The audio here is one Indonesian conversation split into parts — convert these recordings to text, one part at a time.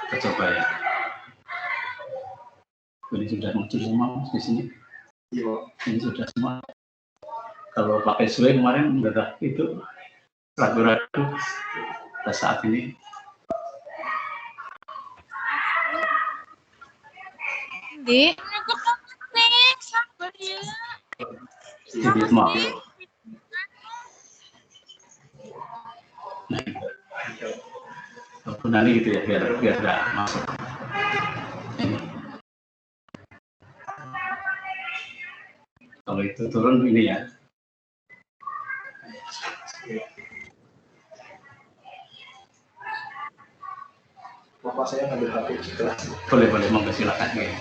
Kita coba ya. Ini sudah muncul semua di sini. Ini sudah semua. Kalau pakai sway kemarin udah itu ragu-ragu. Pada saat ini. Di. Sabar ya. Ini maaf. Nah, nanti gitu ya biar nggak masuk. Kalau itu turun ini ya. Bapak saya ngambil HP setelah. Boleh monggo silakan ya.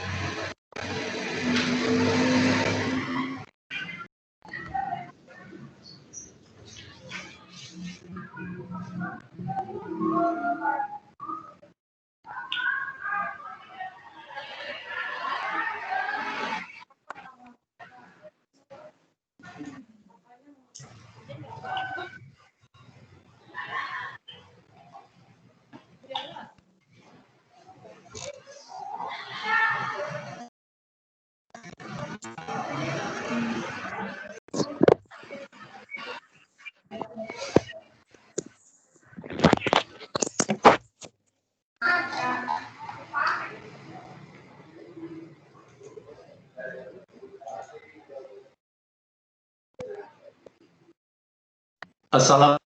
Assalamualaikum.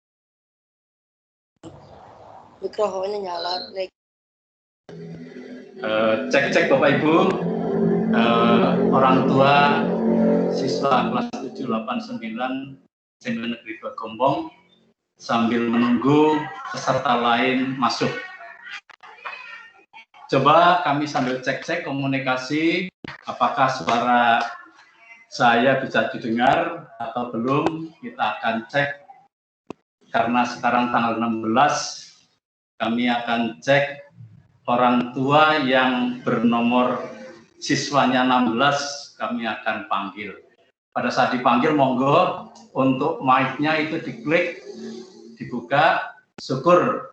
Mikrofonnya nyala. Cek Bapak Ibu, orang tua siswa kelas 789 SMP Negeri 2 Gombong sambil menunggu peserta lain masuk. Coba kami sambil cek komunikasi apakah suara saya bisa didengar atau belum. Kita akan cek karena sekarang tanggal 16 kami akan cek orang tua yang bernomor siswanya 16 kami akan panggil. Pada saat dipanggil monggo untuk mic-nya itu diklik, dibuka, syukur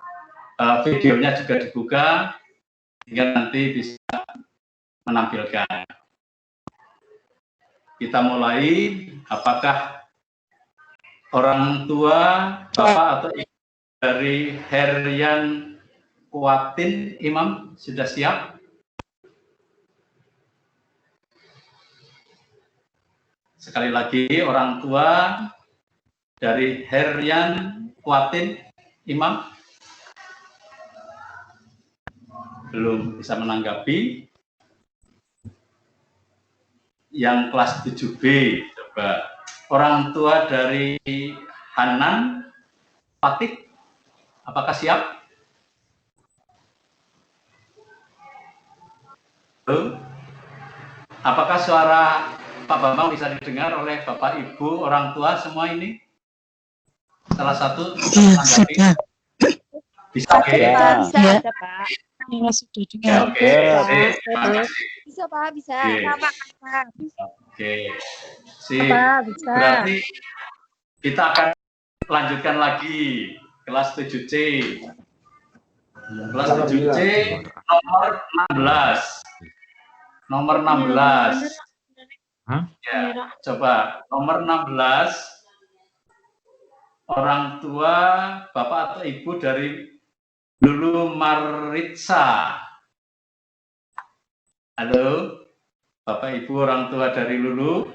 videonya juga dibuka hingga nanti bisa menampilkan. Kita mulai, apakah orang tua, bapak atau ibu dari Herian Kuatin Imam sudah siap? Sekali lagi, orang tua dari Herian Kuatin Imam belum bisa menanggapi. Yang kelas 7B, coba. Orang tua dari Hanan Fatik, apakah siap? Belum? Apakah suara Pak Bambang bisa didengar oleh Bapak Ibu, orang tua semua ini? Salah satu menanggapi. Bisa, oke? Bisa, Pak. Ya, sudah dengar. Oke. Bisa, Pak, bisa. Oke. Bisa. Berarti kita akan lanjutkan lagi kelas 7C. Kelas 7C nomor 16. Nomor 16. Ya, coba nomor 16. Orang tua, bapak atau ibu dari Lulu Maritsa. Halo, bapak ibu orang tua dari Lulu.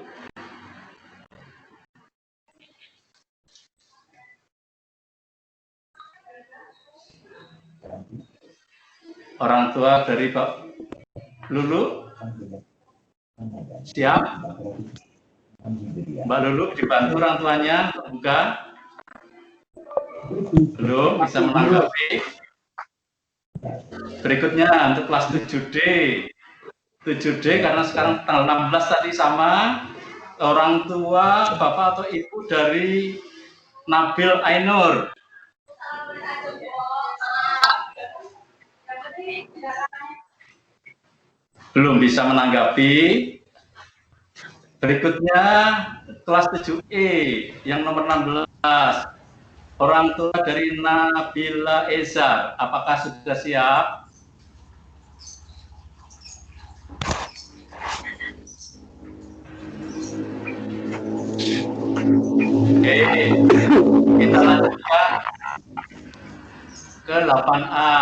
Orang tua dari Pak Lulu. Siap? Mbak Lulu dibantu orang tuanya untuk buka. Belum bisa menanggapi. Berikutnya untuk kelas 7D. 7D karena sekarang tanggal 16 tadi sama. Orang tua, bapak atau ibu dari Nabil Ainur. Belum bisa menanggapi. Berikutnya kelas 7E yang nomor 16. orang tua dari Nabila Eza. Apakah sudah siap? Oke, kita lanjutkan ke 8A.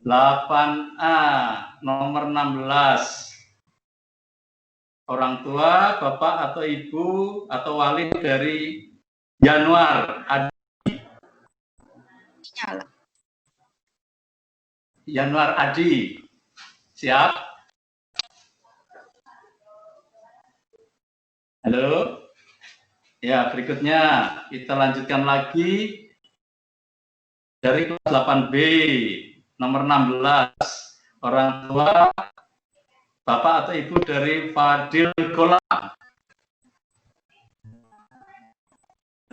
8A, nomor 16. Orang tua, bapak atau ibu atau wali dari Januar Adi. Januar Adi. Siap? Halo? Ya, berikutnya kita lanjutkan lagi dari kelas 8B, nomor 16. Orang tua, bapak atau ibu dari Fadil Golam.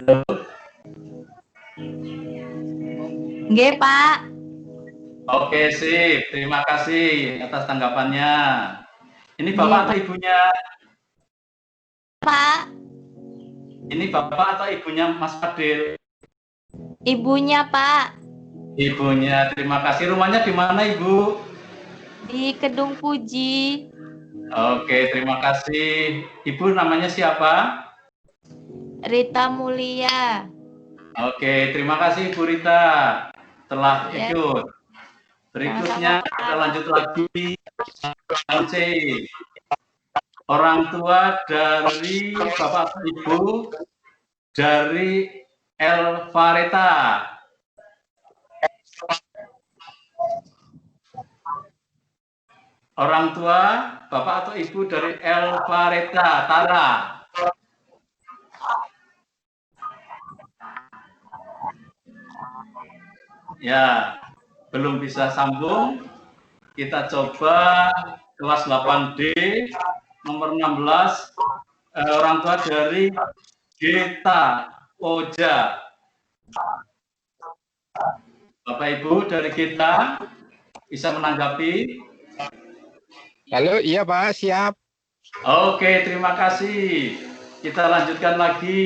Halo? Nggih, Pak. Oke, sip. Terima kasih atas tanggapannya. Ini bapak atau ibunya? Pak. Ini bapak atau ibunya Mas Fadil? Ibunya, Pak. Ibunya. Terima kasih. Rumahnya di mana, Ibu? Di Kedung Puji. Oke, terima kasih. Ibu namanya siapa? Rita Mulia. Oke, terima kasih Ibu Rita telah Ya. ikut. Berikutnya Sama-sama, Pak. kita lanjut lagi. C. Orang tua dari bapak atau ibu dari Elvareta. Orang tua bapak atau ibu dari Elvareta, Tara. Ya, belum bisa sambung. Kita coba kelas 8D nomor 16, orang tua dari Geta Oja. Bapak Ibu dari Geta bisa menanggapi? Halo, iya Pak, siap. Oke, terima kasih. Kita lanjutkan lagi.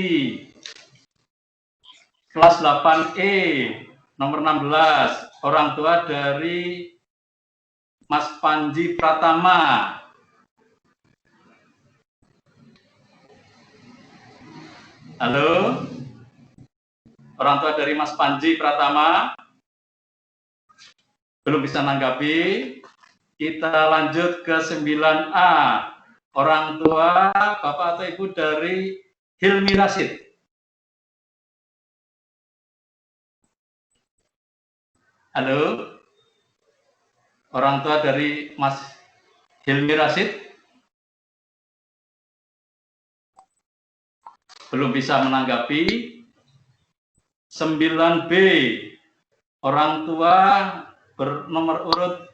Kelas 8E nomor 16, orang tua dari Mas Panji Pratama. Halo? Orang tua dari Mas Panji Pratama? Belum bisa nanggapi? Kita lanjut ke 9A. Orang tua, bapak atau ibu dari Hilmi Rasid. Halo? Orang tua dari Mas Hilmi Rasid? Belum bisa menanggapi. 9B, orang tua bernomor urut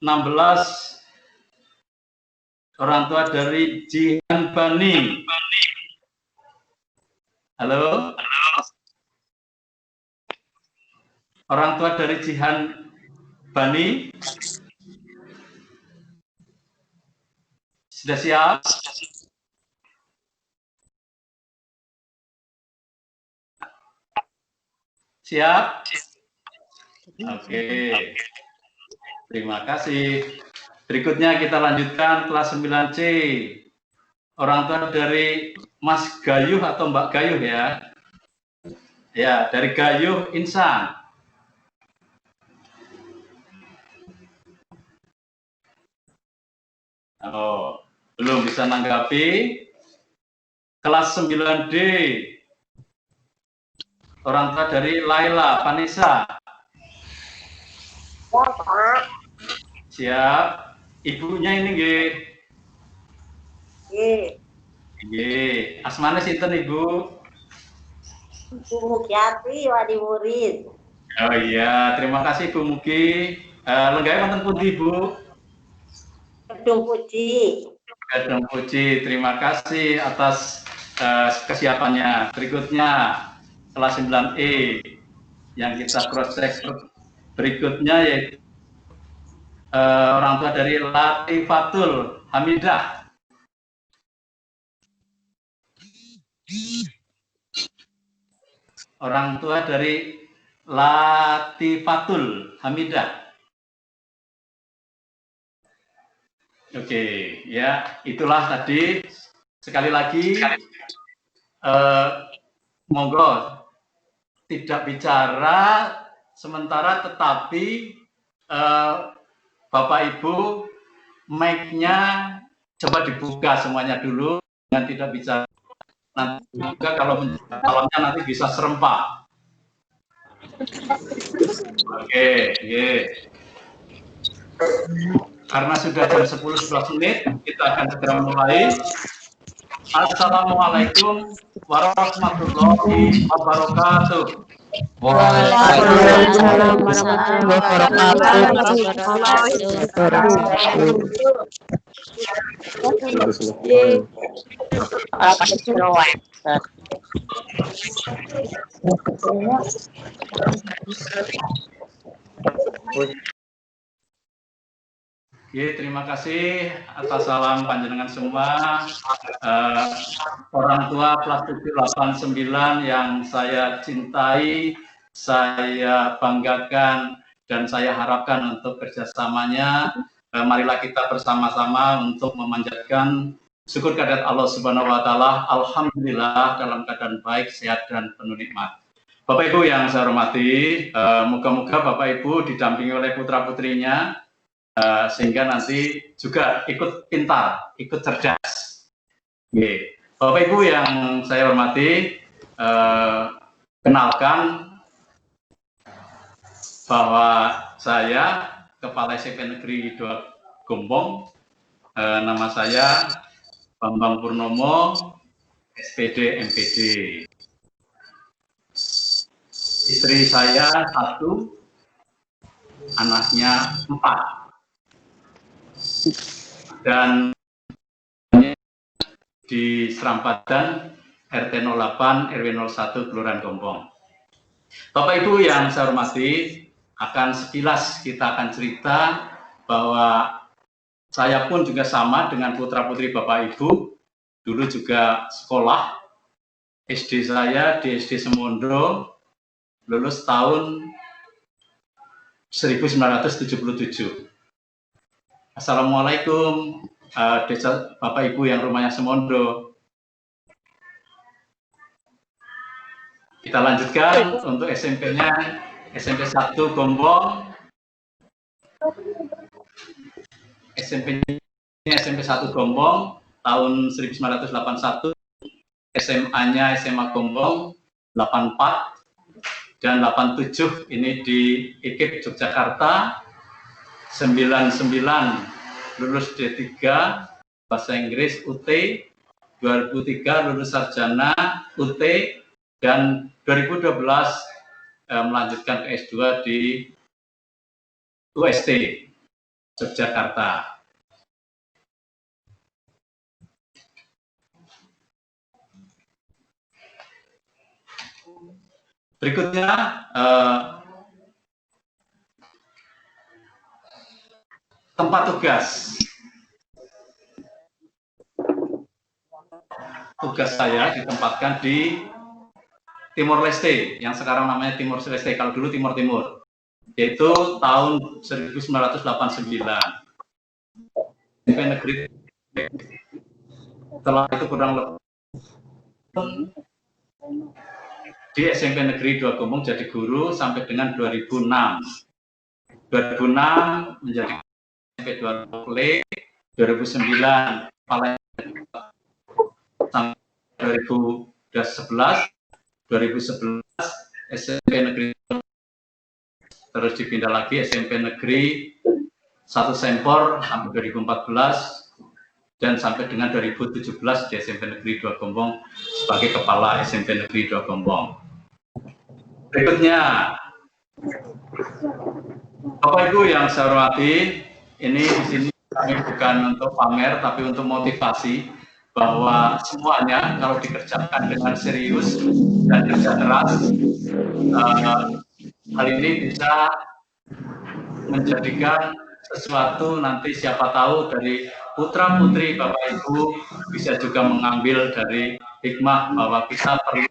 16, orang tua dari Jihan Bani. Halo? Orang tua dari Jihan Bani? Sudah siap? Siap? Oke. Terima kasih. Berikutnya kita lanjutkan kelas 9C. Orang tua dari Mas Gayuh atau Mbak Gayuh ya. Ya, dari Gayuh Insan. Oh, belum bisa nanggapi. Kelas 9D. Orang tua dari Laila Vanessa. Ya, Pak. Siap. Ibunya ini nggih. Nggih. Nggih. Asmane sinten Ibu? Ibu Mukyati wadi murid. Oh iya, terima kasih Bu Mugi. Lenggahe wonten pundi Bu? Kedung Puji. Kedung Puji, terima kasih atas kesiapannya. Berikutnya kelas 9E yang kita cross check berikutnya yaitu orang tua dari Latifatul Hamidah. orang tua dari Latifatul Hamidah. Oke, ya itulah tadi. Sekali lagi, monggo tidak bicara sementara, tetapi Bapak Ibu mic-nya coba dibuka semuanya dulu, dan tidak bicara. Nanti juga kalau calonnya nanti bisa serempak. Oke. Karena sudah jam 10-11 menit, kita akan segera mulai. Assalamualaikum warahmatullahi wabarakatuh. Waalaikumsalam warahmatullahi wabarakatuh. Oke, terima kasih atas salam panjenengan semua, orang tua kelas 789 yang saya cintai, saya banggakan, dan saya harapkan untuk kerjasamanya. Marilah kita bersama-sama untuk memanjatkan syukur kehadirat Allah Subhanahu wa Ta'ala. Alhamdulillah dalam keadaan baik, sehat, dan penuh nikmat. Bapak Ibu yang saya hormati, moga-moga Bapak Ibu didampingi oleh putra-putrinya, sehingga nanti juga ikut pintar, ikut cerdas. Oke. Bapak Ibu yang saya hormati, kenalkan bahwa saya Kepala SMP Negeri 2 Gombong, nama saya Bambang Purnomo, SPD MPD. Istri saya 1, anaknya 4. Dan di Serampadan RT 08 RW 01 Kelurahan Gombong. Bapak Ibu yang saya hormati, akan sekilas kita akan cerita bahwa saya pun juga sama dengan putra-putri Bapak Ibu, dulu juga sekolah. SD saya di SD Semondo, lulus tahun 1977. Assalamualaikum, desa Bapak Ibu yang rumahnya Semondo. Kita lanjutkan untuk SMP-nya, SMP 1 Gombong. SMP-nya SMP 1 Gombong tahun 1981. SMA-nya SMA Gombong 84 dan 87 ini di IKIP Yogyakarta. 99 lulus D3 bahasa Inggris UT, 2003 lulus sarjana UT, dan 2012 melanjutkan ke S2 di UST Yogyakarta. Berikutnya tempat tugas. Tugas saya ditempatkan di Timor Leste, yang sekarang namanya Timor Leste, kalau dulu Timur Timur, yaitu tahun 1989. SMP Negeri. Setelah itu kurang lebih di SMP Negeri 2 Gombong jadi guru sampai dengan 2006. 2006 menjadi SMP 2 Lokle, 2009 kepala sampai 2011 SMP Negeri, terus dipindah lagi SMP Negeri 1 Sempor sampai 2014, dan sampai dengan 2017 di SMP Negeri 2 Gombong sebagai kepala SMP Negeri 2 Gombong. Berikutnya, Bapak Ibu yang saya hormati, ini di sini kami bukan untuk pamer, tapi untuk motivasi bahwa semuanya kalau dikerjakan dengan serius dan kerja keras, hal ini bisa menjadikan sesuatu nanti siapa tahu dari putra-putri Bapak Ibu bisa juga mengambil dari hikmah bahwa kita perlu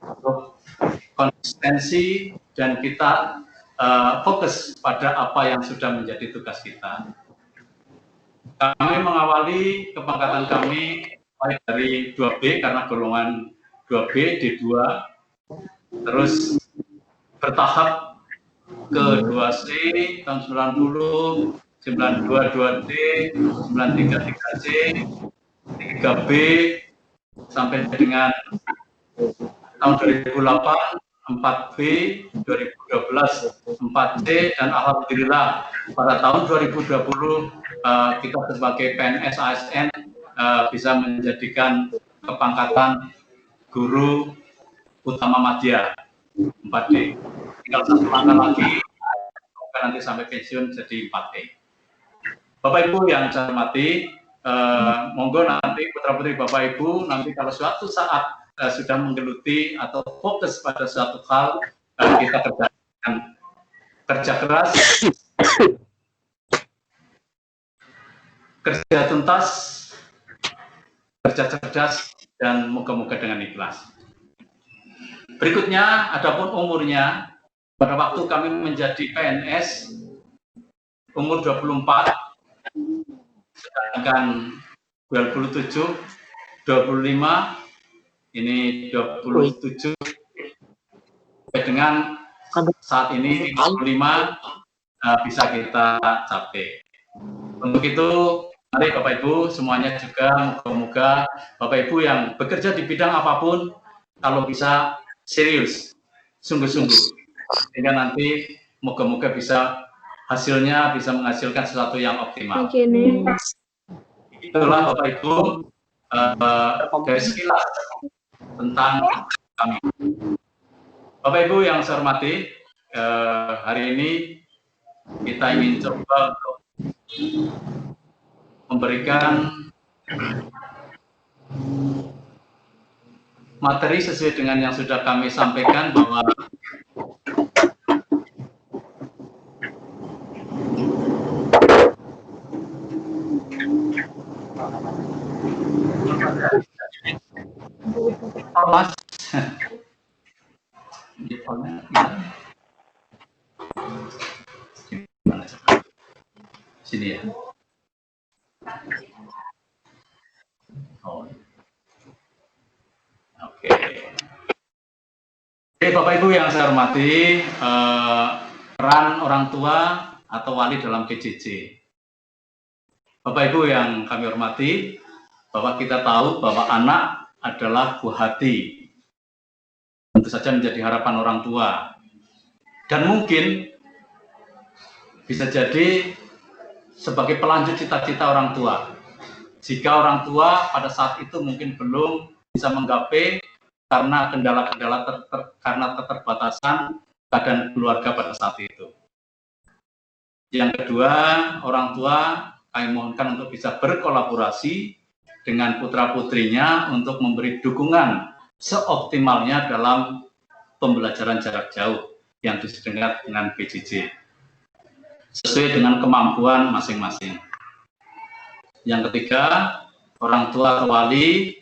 konsistensi, dan kita fokus pada apa yang sudah menjadi tugas kita. Kami mengawali kepangkatan kami mulai dari 2B karena golongan 2B, D2, terus bertahap ke 2C tahun 90, 92 2D, 93 3C, 3B, sampai dengan tahun 2008, 4B, 2012, 4C, dan alhamdulillah pada tahun 2020 kita sebagai PNS ASN bisa menjadikan kepangkatan guru utama madya 4D. Tinggal satu langkah lagi, nanti sampai pensiun jadi 4E. Bapak Ibu yang saya hormati, monggo nanti putra-putri Bapak Ibu, nanti kalau suatu saat sudah menggeluti atau fokus pada suatu hal, kita kerjakan kerja keras, kerja tuntas, kerja cerdas, dan moga-moga dengan ikhlas. Berikutnya, adapun umurnya, pada waktu kami menjadi PNS, umur 24, sedangkan 27, 25, ini 27, dengan saat ini 55 bisa kita capai. Untuk itu, mari Bapak Ibu semuanya juga moga-moga Bapak Ibu yang bekerja di bidang apapun, kalau bisa serius, sungguh-sungguh, sehingga nanti moga-moga bisa hasilnya bisa menghasilkan sesuatu yang optimal. Itulah Bapak Ibu dari sekilas tentang kami. Bapak Ibu yang saya hormati, hari ini kita ingin coba untuk memberikan materi sesuai dengan yang sudah kami sampaikan, bahwa sini ya. Oh. Oke. Oke, Bapak Ibu yang saya hormati, peran orang tua atau wali dalam PJJ. Bapak Ibu yang kami hormati, bahwa kita tahu bahwa anak adalah buah hati, tentu saja menjadi harapan orang tua, dan mungkin bisa jadi sebagai pelanjut cita-cita orang tua. Jika orang tua pada saat itu mungkin belum bisa menggapai karena kendala-kendala karena keterbatasan keadaan keluarga pada saat itu. Yang kedua, orang tua kami mohonkan untuk bisa berkolaborasi dengan putra-putrinya untuk memberi dukungan seoptimalnya dalam pembelajaran jarak jauh yang disebut dengan PJJ, sesuai dengan kemampuan masing-masing. Yang ketiga, orang tua atau wali,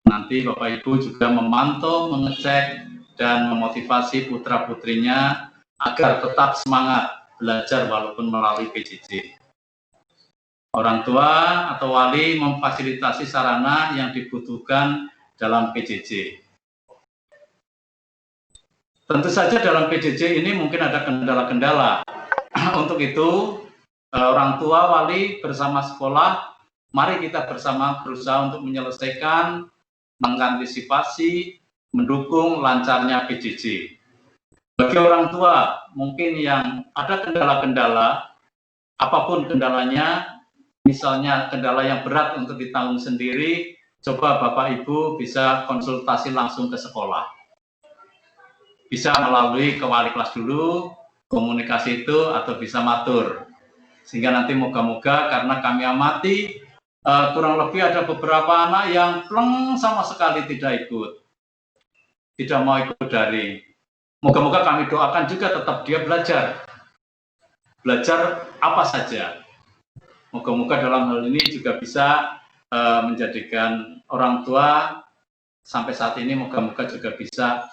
nanti Bapak Ibu juga memantau, mengecek, dan memotivasi putra-putrinya agar tetap semangat belajar walaupun melalui PJJ. Orang tua atau wali memfasilitasi sarana yang dibutuhkan dalam PJJ. Tentu saja dalam PJJ ini mungkin ada kendala-kendala. Untuk itu, orang tua, wali bersama sekolah, mari kita bersama berusaha untuk menyelesaikan, mengantisipasi, mendukung lancarnya PJJ. Bagi orang tua, mungkin yang ada kendala-kendala, apapun kendalanya, misalnya kendala yang berat untuk ditanggung sendiri, coba Bapak Ibu bisa konsultasi langsung ke sekolah. Bisa melalui ke wali kelas dulu, komunikasi itu, atau bisa matur. Sehingga nanti moga-moga, karena kami amati, kurang lebih ada beberapa anak yang pleng sama sekali tidak ikut. Tidak mau ikut daring. Moga-moga kami doakan juga tetap dia belajar. Belajar apa saja. Moga-moga dalam hal ini juga bisa menjadikan orang tua sampai saat ini moga-moga juga bisa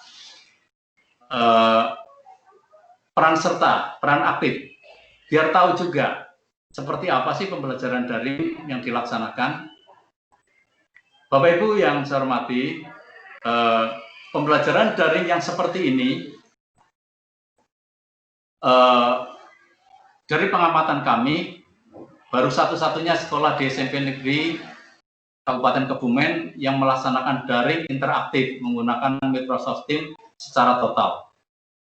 peran serta, peran aktif, biar tahu juga seperti apa sih pembelajaran daring yang dilaksanakan. Bapak Ibu yang saya hormati, pembelajaran daring yang seperti ini, dari pengamatan kami, baru satu-satunya sekolah di SMP Negeri Kabupaten Kebumen yang melaksanakan daring interaktif menggunakan Microsoft Teams secara total.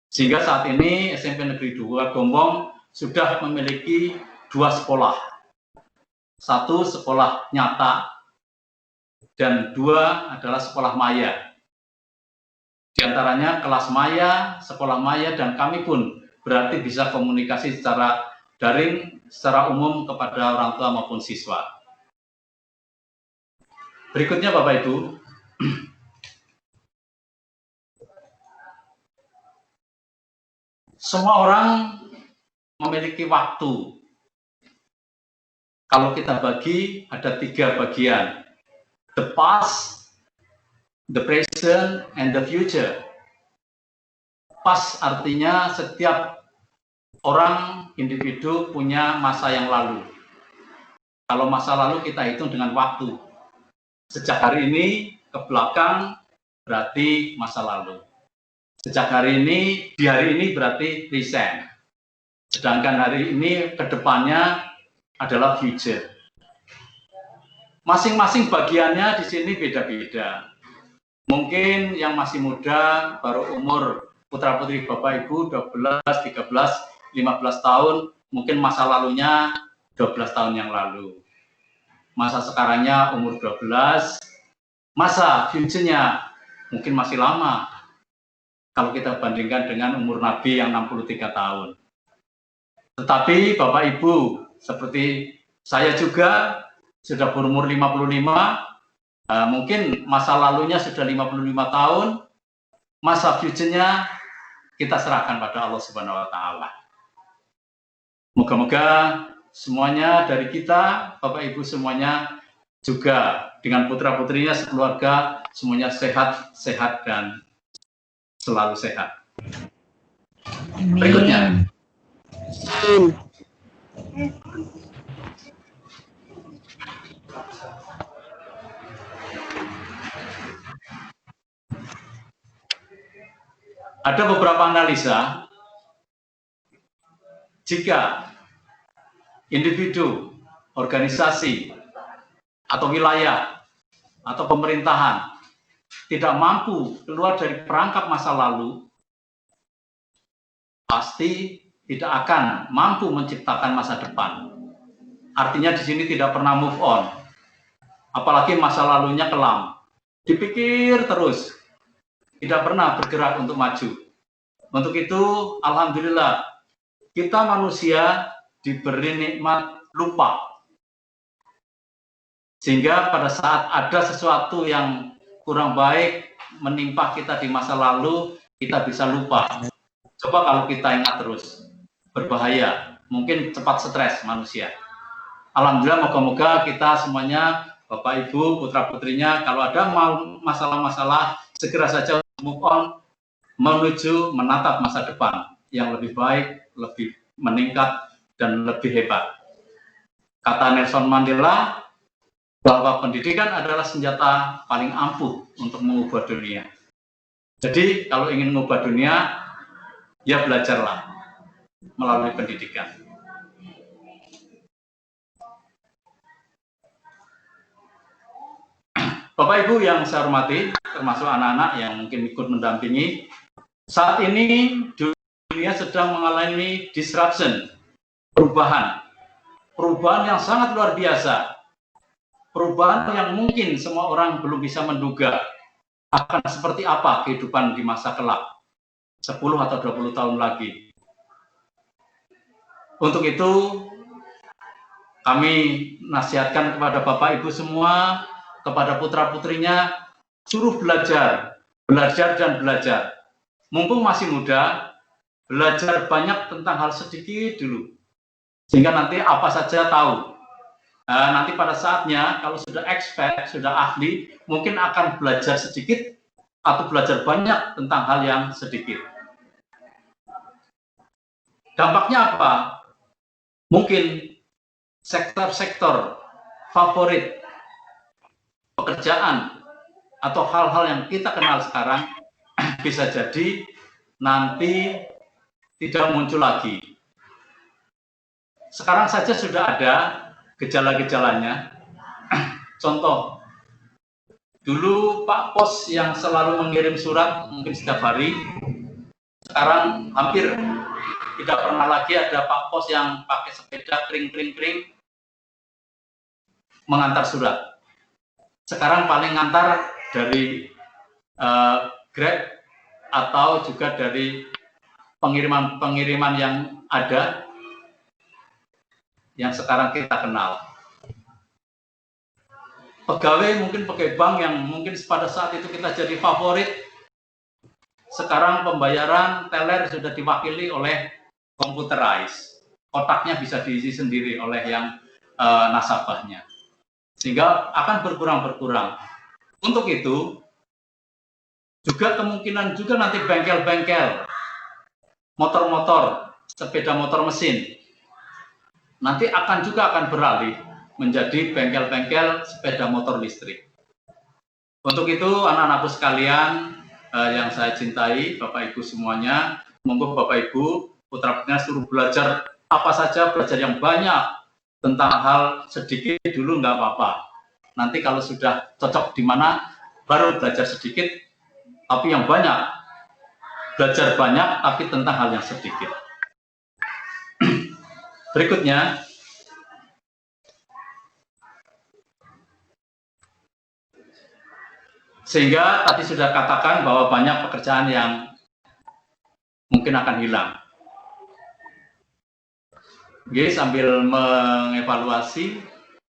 Sehingga saat ini SMP Negeri 2 Gombong sudah memiliki 2 sekolah. 1 sekolah nyata dan 2 adalah sekolah maya. Di antaranya kelas maya, sekolah maya, dan kami pun berarti bisa komunikasi secara daring, secara umum kepada orang tua maupun siswa. Berikutnya Bapak Ibu, semua orang memiliki waktu. Kalau kita bagi, ada 3 bagian. The past, the present, and the future. Past artinya setiap orang, individu punya masa yang lalu. Kalau masa lalu kita hitung dengan waktu. Sejak hari ini ke belakang berarti masa lalu. Sejak hari ini, di hari ini berarti present. Sedangkan hari ini ke depannya adalah future. Masing-masing bagiannya di sini beda-beda. Mungkin yang masih muda, baru umur putra-putri Bapak Ibu 12, 13, 15 tahun, mungkin masa lalunya 12 tahun yang lalu. Masa sekarangnya umur 12, masa future-nya mungkin masih lama. Kalau kita bandingkan dengan umur Nabi yang 63 tahun. Tetapi Bapak Ibu, seperti saya juga sudah berumur 55, mungkin masa lalunya sudah 55 tahun, masa future-nya kita serahkan pada Allah Subhanahu wa Ta'ala. Moga-moga semuanya dari kita, Bapak Ibu semuanya, juga dengan putra-putrinya sekeluarga, semuanya sehat dan selalu sehat. Berikutnya. Ada beberapa analisa jika individu, organisasi, atau wilayah, atau pemerintahan tidak mampu keluar dari perangkap masa lalu, pasti tidak akan mampu menciptakan masa depan. Artinya di sini tidak pernah move on, apalagi masa lalunya kelam. Dipikir terus, tidak pernah bergerak untuk maju. Untuk itu, alhamdulillah, kita manusia diberi nikmat lupa. Sehingga pada saat ada sesuatu yang kurang baik menimpa kita di masa lalu, kita bisa lupa. Coba kalau kita ingat terus, berbahaya, mungkin cepat stres manusia. Alhamdulillah, moga-moga kita semuanya, Bapak Ibu, putra-putrinya, kalau ada masalah-masalah, segera saja move on, menuju menatap masa depan yang lebih baik, lebih meningkat, dan lebih hebat. Kata Nelson Mandela, bahwa pendidikan adalah senjata paling ampuh untuk mengubah dunia. Jadi, kalau ingin mengubah dunia, ya belajarlah melalui pendidikan. Bapak Ibu yang saya hormati, termasuk anak-anak yang mungkin ikut mendampingi, saat ini dunia sedang mengalami disruption, perubahan yang sangat luar biasa, perubahan yang mungkin semua orang belum bisa menduga akan seperti apa kehidupan di masa kelak, 10 atau 20 tahun lagi. Untuk itu, kami nasihatkan kepada Bapak Ibu semua, kepada putra-putrinya, suruh belajar dan belajar. Mumpung masih muda, belajar banyak tentang hal sedikit dulu. Sehingga nanti apa saja tahu. Nanti pada saatnya, kalau sudah expert, sudah ahli, mungkin akan belajar sedikit atau belajar banyak tentang hal yang sedikit. Dampaknya apa? Mungkin sektor-sektor favorit pekerjaan atau hal-hal yang kita kenal sekarang bisa jadi nanti tidak muncul lagi. Sekarang saja sudah ada gejala-gejalanya. Contoh, dulu Pak Pos yang selalu mengirim surat mungkin setiap hari, sekarang hampir tidak pernah lagi ada Pak Pos yang pakai sepeda kring mengantar surat. Sekarang paling ngantar dari Grab atau juga dari pengiriman yang ada yang sekarang kita kenal. Pegawai mungkin pakai bank yang mungkin pada saat itu kita jadi favorit, sekarang pembayaran teller sudah diwakili oleh computerized. Kotaknya bisa diisi sendiri oleh yang nasabahnya. Sehingga akan berkurang. Untuk itu, juga kemungkinan juga nanti bengkel-bengkel, motor-motor, sepeda motor mesin, nanti akan beralih menjadi bengkel-bengkel sepeda motor listrik. Untuk itu, anak-anakku sekalian yang saya cintai, Bapak Ibu semuanya, monggo Bapak Ibu, putra-putrinya suruh belajar apa saja, belajar yang banyak tentang hal sedikit dulu nggak apa-apa. Nanti kalau sudah cocok di mana, baru belajar sedikit, tapi yang banyak. Belajar banyak, tapi tentang hal yang sedikit. Berikutnya, sehingga tadi sudah katakan bahwa banyak pekerjaan yang mungkin akan hilang. Oke, sambil mengevaluasi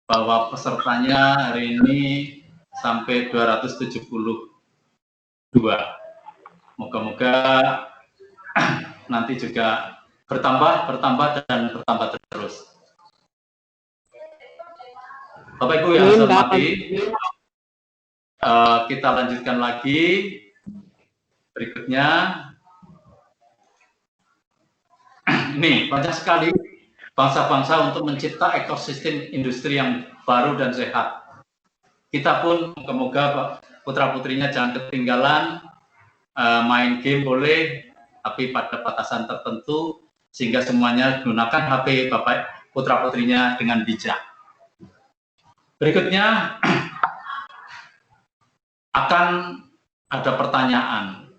bahwa pesertanya hari ini sampai 272. Moga-moga nanti juga bertambah terus. Bapak Ibu yang saya hormati, kita lanjutkan lagi. Berikutnya, ini banyak sekali bangsa-bangsa untuk mencipta ekosistem industri yang baru dan sehat. Kita pun moga-moga putra-putrinya jangan ketinggalan, main game boleh, tapi pada batasan tertentu, sehingga semuanya gunakan HP Bapak putra-putrinya dengan bijak. Berikutnya, akan ada pertanyaan,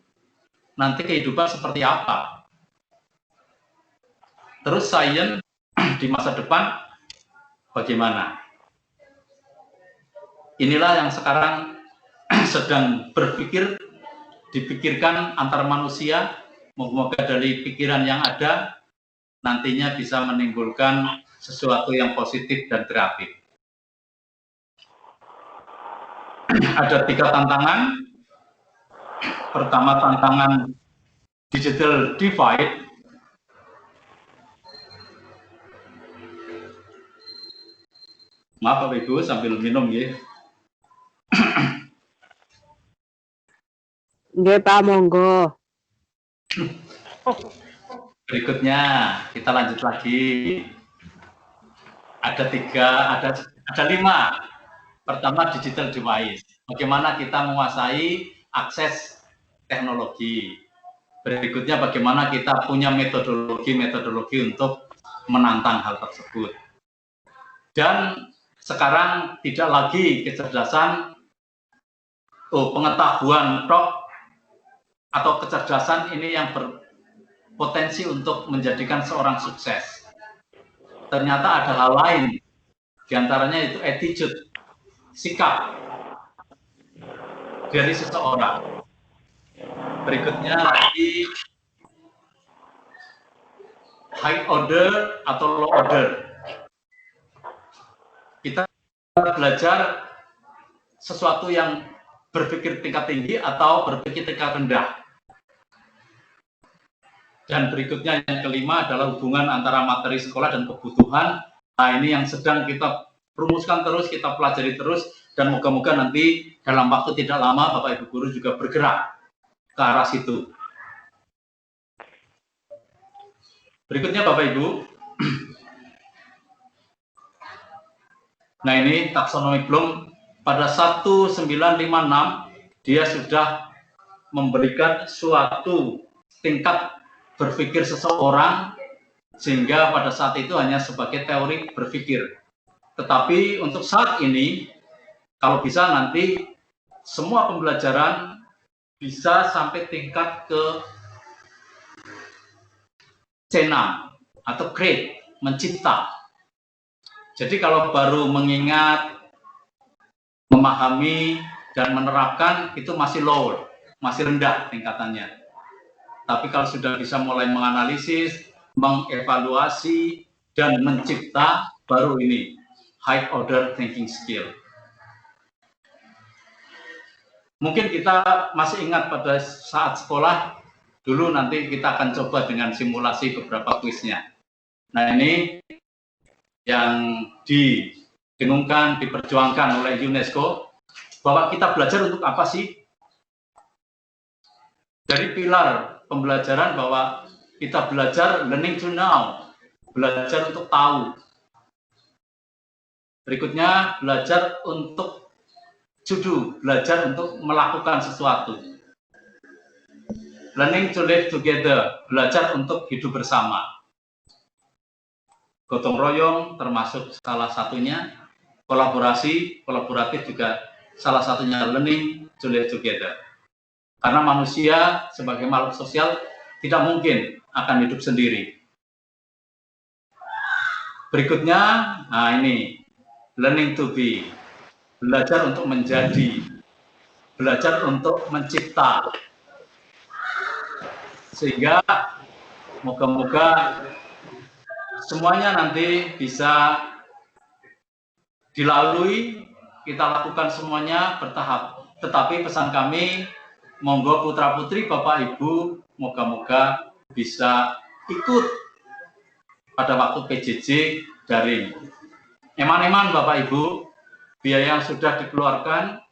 nanti kehidupan seperti apa? Terus sains di masa depan bagaimana? Inilah yang sekarang sedang dipikirkan antar manusia. Moga-moga dari pikiran yang ada nantinya bisa menimbulkan sesuatu yang positif dan kreatif. Ada 3 tantangan. Pertama, tantangan digital divide. Maaf Bapak Ibu sambil minum ya. Nggih Pak, monggo. Berikutnya kita lanjut lagi. Ada 5. Pertama, digital device. Bagaimana kita menguasai akses teknologi. Berikutnya, bagaimana kita punya metodologi untuk menantang hal tersebut. Dan sekarang tidak lagi kecerdasan pengetahuan atau kecerdasan ini yang berpotensi untuk menjadikan seorang sukses. Ternyata ada hal lain, diantaranya itu attitude, sikap dari seseorang. Berikutnya lagi high order atau low order. Kita belajar sesuatu yang berpikir tingkat tinggi atau berpikir tingkat rendah. Dan berikutnya yang kelima adalah hubungan antara materi sekolah dan kebutuhan. Nah, ini yang sedang kita rumuskan terus, kita pelajari terus, dan moga-moga nanti dalam waktu tidak lama Bapak Ibu Guru juga bergerak ke arah situ. Berikutnya Bapak Ibu. Nah ini taksonomi Bloom pada 1956 dia sudah memberikan suatu tingkat berpikir seseorang sehingga pada saat itu hanya sebagai teori berpikir. Tetapi untuk saat ini kalau bisa nanti semua pembelajaran bisa sampai tingkat ke C6 atau grade, mencipta. Jadi kalau baru mengingat, memahami, dan menerapkan itu masih low, masih rendah tingkatannya. Tapi kalau sudah bisa mulai menganalisis, mengevaluasi, dan mencipta, baru ini high order thinking skill. Mungkin kita masih ingat pada saat sekolah, dulu nanti kita akan coba dengan simulasi beberapa kuisnya. Nah ini yang didengungkan, diperjuangkan oleh UNESCO, bahwa kita belajar untuk apa sih? Dari pilar pembelajaran bahwa kita belajar learning to know, belajar untuk tahu. Berikutnya belajar untuk to do, belajar untuk melakukan sesuatu. Learning to live together, belajar untuk hidup bersama. Gotong royong termasuk salah satunya, kolaborasi, kolaboratif juga salah satunya learning to live together. Karena manusia sebagai makhluk sosial tidak mungkin akan hidup sendiri. Berikutnya, nah ini, learning to be, belajar untuk menjadi, belajar untuk mencipta. Sehingga moga-moga semuanya nanti bisa dilalui, kita lakukan semuanya bertahap. Tetapi pesan kami, monggo putra-putri, Bapak Ibu, moga-moga bisa ikut pada waktu PJJ daring. Eman-eman Bapak Ibu, biaya yang sudah dikeluarkan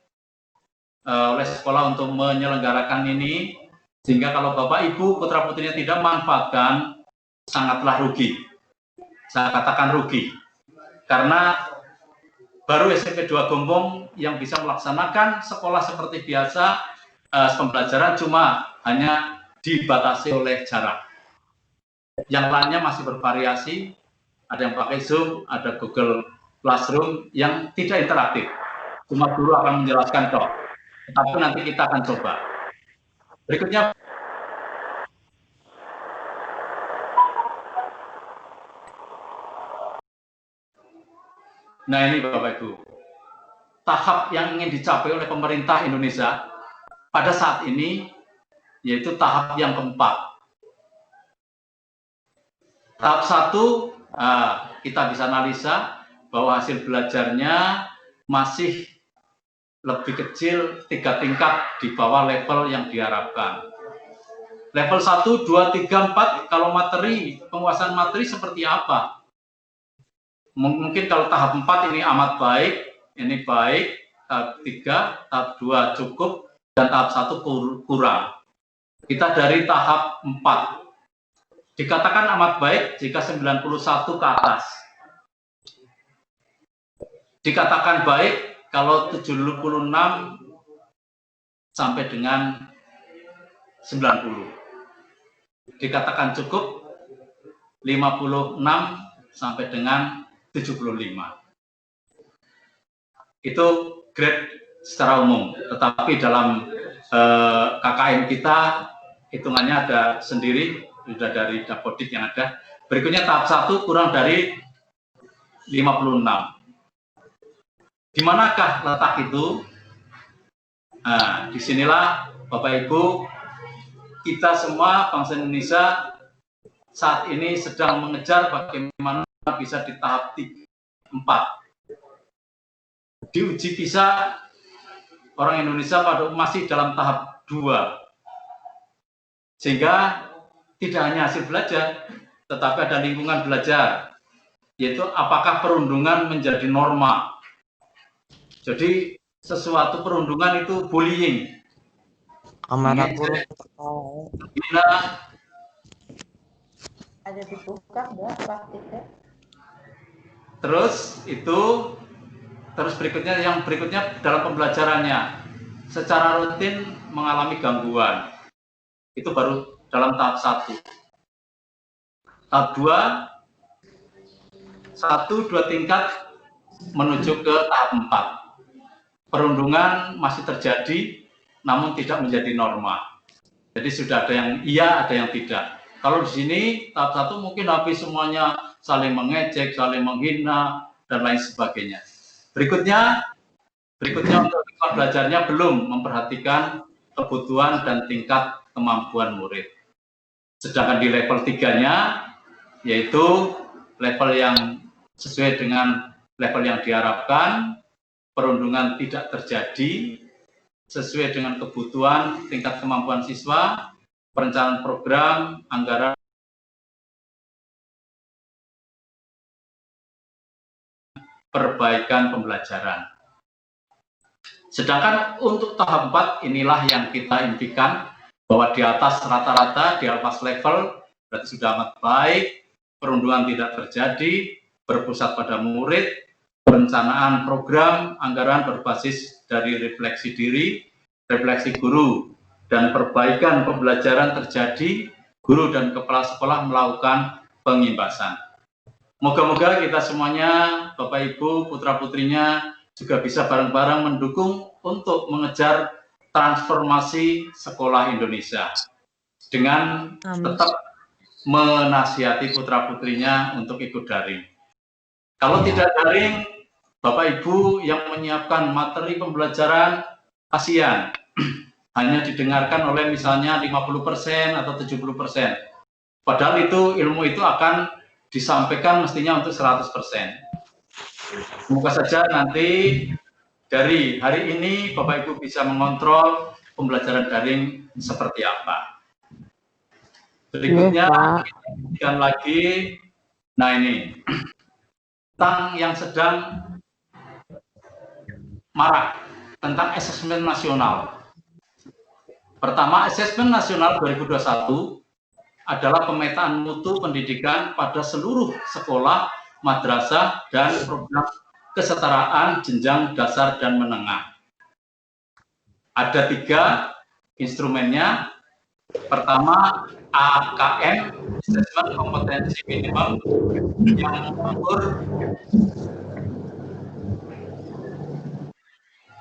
oleh sekolah untuk menyelenggarakan ini, sehingga kalau Bapak Ibu, putra-putrinya tidak manfaatkan, sangatlah rugi. Saya katakan rugi, karena baru SMP 2 Gombong yang bisa melaksanakan sekolah seperti biasa, pembelajaran cuma hanya dibatasi oleh jarak. Yang lainnya masih bervariasi, ada yang pakai Zoom, ada Google Classroom yang tidak interaktif. Cuma guru akan menjelaskan toh, tapi nanti kita akan coba. Berikutnya, nah ini Bapak Ibu, tahap yang ingin dicapai oleh pemerintah Indonesia pada saat ini yaitu tahap yang keempat. Tahap 1 kita bisa analisa bahwa hasil belajarnya masih lebih kecil 3 tingkat di bawah level yang diharapkan. Level 1, 2, 3, 4 kalau materi, penguasaan materi seperti apa? Mungkin kalau tahap 4 ini amat baik, ini baik, tahap 3, tahap 2 cukup, dan tahap 1 kurang. Kita dari tahap 4. Dikatakan amat baik jika 91 ke atas. Dikatakan baik kalau 76 sampai dengan 90. Dikatakan cukup 56 sampai dengan 75. Itu grade secara umum, tetapi dalam KKM kita hitungannya ada sendiri, sudah dari Dapodik yang ada. Berikutnya tahap 1 kurang dari 56. Di manakah letak itu? Nah, disinilah Bapak Ibu, kita semua bangsa Indonesia saat ini sedang mengejar bagaimana bisa di tahap 4. Diuji bisa orang Indonesia pada masih dalam tahap 2. Sehingga tidak hanya hasil belajar, tetapi ada lingkungan belajar, yaitu apakah perundungan menjadi norma. Jadi sesuatu perundungan itu bullying. Ada dibuka enggak praktiknya? Terus berikutnya dalam pembelajarannya secara rutin mengalami gangguan. Itu baru dalam tahap 1. Tahap 2, 1-2 tingkat menuju ke tahap 4. Perundungan masih terjadi, namun tidak menjadi norma. Jadi sudah ada yang iya, ada yang tidak. Kalau di sini tahap 1 mungkin habis semuanya saling mengejek, saling menghina, dan lain sebagainya. Berikutnya untuk lingkungan belajarnya belum memperhatikan kebutuhan dan tingkat kemampuan murid. Sedangkan di level 3-nya, yaitu level yang sesuai dengan level yang diharapkan, perundungan tidak terjadi, sesuai dengan kebutuhan tingkat kemampuan siswa, perencanaan program, anggaran, perbaikan pembelajaran. Sedangkan untuk tahap 4 inilah yang kita impikan, bahwa di atas rata-rata, di atas level, berarti sudah amat baik, perundungan tidak terjadi, berpusat pada murid, perencanaan program, anggaran berbasis dari refleksi diri, refleksi guru, dan perbaikan pembelajaran terjadi, guru dan kepala sekolah melakukan pengimbasan. Moga-moga kita semuanya, Bapak Ibu, putra-putrinya, juga bisa bareng-bareng mendukung untuk mengejar transformasi sekolah Indonesia dengan tetap menasihati putra-putrinya untuk ikut daring. Kalau tidak daring, Bapak Ibu yang menyiapkan materi pembelajaran, kasihan, hanya didengarkan oleh misalnya 50% atau 70%. Padahal ilmu itu akan disampaikan mestinya untuk 100%. Semoga saja nanti dari hari ini Bapak Ibu bisa mengontrol pembelajaran daring seperti apa. Berikutnya, kita lagi, nah ini, tentang yang sedang marak, tentang asesmen nasional. Pertama, asesmen nasional 2021 adalah pemetaan mutu pendidikan pada seluruh sekolah, madrasah, dan program kesetaraan jenjang dasar dan menengah. Ada 3 instrumennya. Pertama, AKM, Assessment Kompetensi Minimum,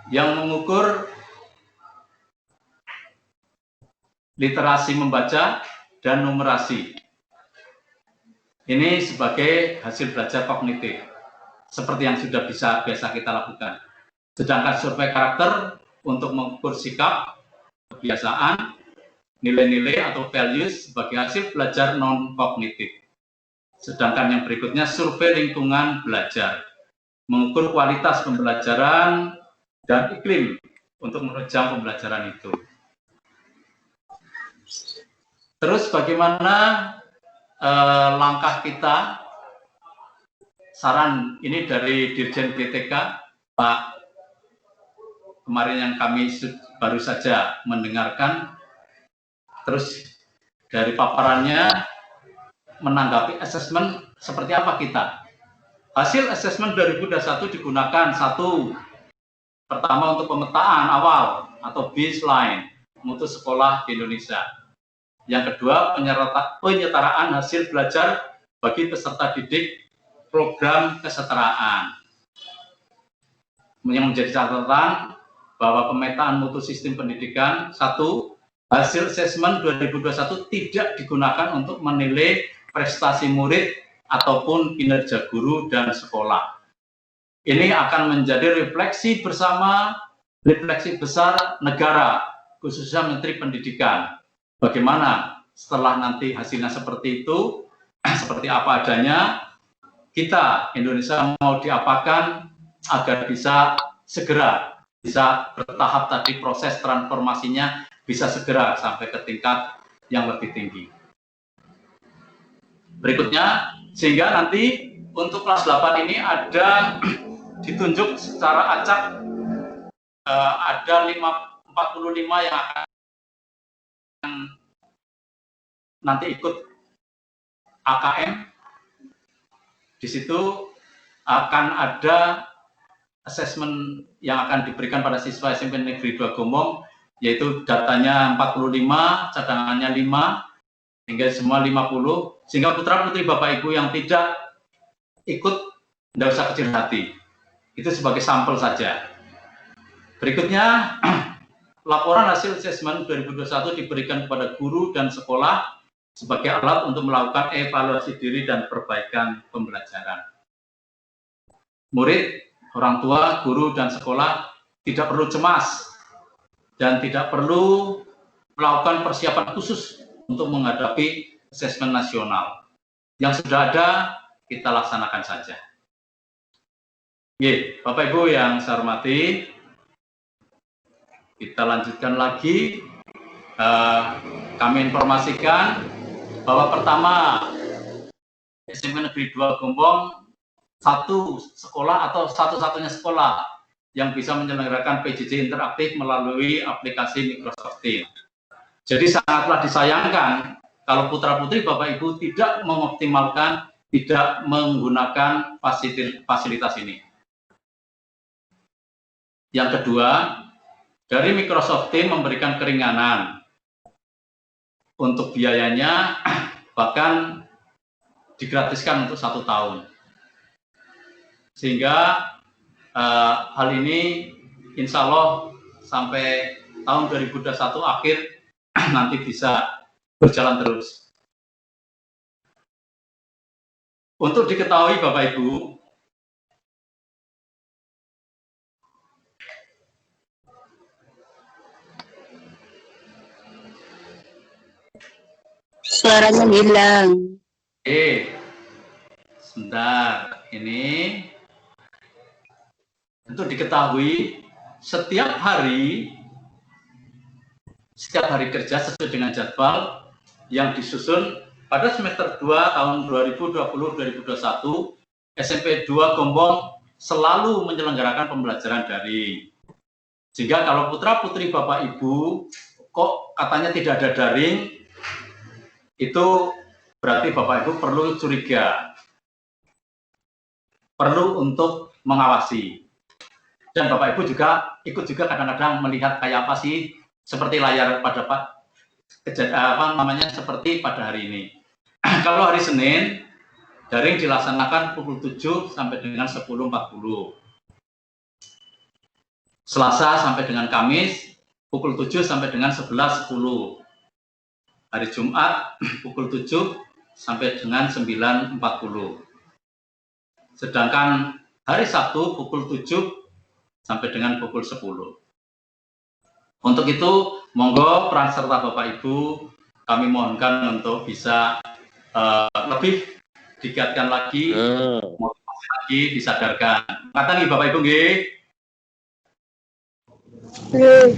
yang mengukur literasi membaca dan numerasi. Ini sebagai hasil belajar kognitif, seperti yang sudah biasa kita lakukan. Sedangkan survei karakter untuk mengukur sikap, kebiasaan, nilai-nilai atau values sebagai hasil belajar non-kognitif. Sedangkan yang berikutnya survei lingkungan belajar, mengukur kualitas pembelajaran dan iklim untuk menunjang pembelajaran itu. Terus bagaimana langkah kita? Saran ini dari Dirjen BTK, Pak, kemarin yang kami baru saja mendengarkan. Terus dari paparannya menanggapi asesmen seperti apa kita. Hasil asesmen 2021 digunakan 1, pertama untuk pemetaan awal atau baseline mutu sekolah di Indonesia. Yang kedua, penyetaraan hasil belajar bagi peserta didik program kesetaraan. Yang menjadi catatan bahwa pemetaan mutu sistem pendidikan, 1, hasil asesmen 2021 tidak digunakan untuk menilai prestasi murid ataupun kinerja guru dan sekolah. Ini akan menjadi refleksi bersama, refleksi besar negara, khususnya Menteri Pendidikan. Bagaimana setelah nanti hasilnya seperti itu, seperti apa adanya, kita Indonesia mau diapakan agar bisa segera, bisa bertahap tadi proses transformasinya bisa segera sampai ke tingkat yang lebih tinggi. Berikutnya, sehingga nanti untuk kelas 8 ini ada ditunjuk secara acak, ada 45 yang akan nanti ikut AKM. Di situ akan ada asesmen yang akan diberikan pada siswa SMP Negeri 2 Gombong, yaitu datanya 45, cadangannya 5, hingga semua 50, sehingga putra-putri Bapak Ibu yang tidak ikut, tidak usah kecil hati. Itu sebagai sampel saja. Berikutnya, laporan hasil asesmen 2021 diberikan kepada guru dan sekolah sebagai alat untuk melakukan evaluasi diri dan perbaikan pembelajaran. Murid, orang tua, guru, dan sekolah tidak perlu cemas dan tidak perlu melakukan persiapan khusus untuk menghadapi asesmen nasional. Yang sudah ada, kita laksanakan saja. Ye, Bapak Ibu yang saya hormati, kita lanjutkan lagi. Kami informasikan bahwa pertama, SMP Negeri 2 Gombong satu sekolah atau satu-satunya sekolah yang bisa menyelenggarakan PJJ interaktif melalui aplikasi Microsoft Teams. Jadi sangatlah disayangkan kalau putra-putri Bapak Ibu tidak mengoptimalkan, tidak menggunakan fasilitas ini. Yang kedua, dari Microsoft Teams memberikan keringanan untuk biayanya, bahkan digratiskan untuk 1 tahun. Sehingga hal ini insya Allah sampai tahun 2021 akhir nanti bisa berjalan terus. Untuk diketahui Bapak Ibu, Suaranya hilang. Sebentar, ini untuk diketahui setiap hari kerja sesuai dengan jadwal yang disusun pada semester 2 tahun 2020-2021, SMP 2 Gombong selalu menyelenggarakan pembelajaran daring. Sehingga kalau putra-putri Bapak Ibu kok katanya tidak ada daring, itu berarti Bapak Ibu perlu curiga, perlu untuk mengawasi. Dan Bapak Ibu juga ikut juga kadang-kadang melihat kayak apa sih, seperti layar pada seperti pada hari ini. Kalau hari Senin, daring dilaksanakan pukul 7 sampai dengan 10.40. Selasa sampai dengan Kamis, pukul 7 sampai dengan 11.10. Hari Jumat, pukul 7 sampai dengan 9.40. Sedangkan hari Sabtu, pukul 7 sampai dengan pukul 10. Untuk itu, monggo peran serta Bapak Ibu, kami mohonkan untuk bisa lebih digiatkan lagi, motivasi lagi, disadarkan. Kata nih Bapak Ibu, nggih.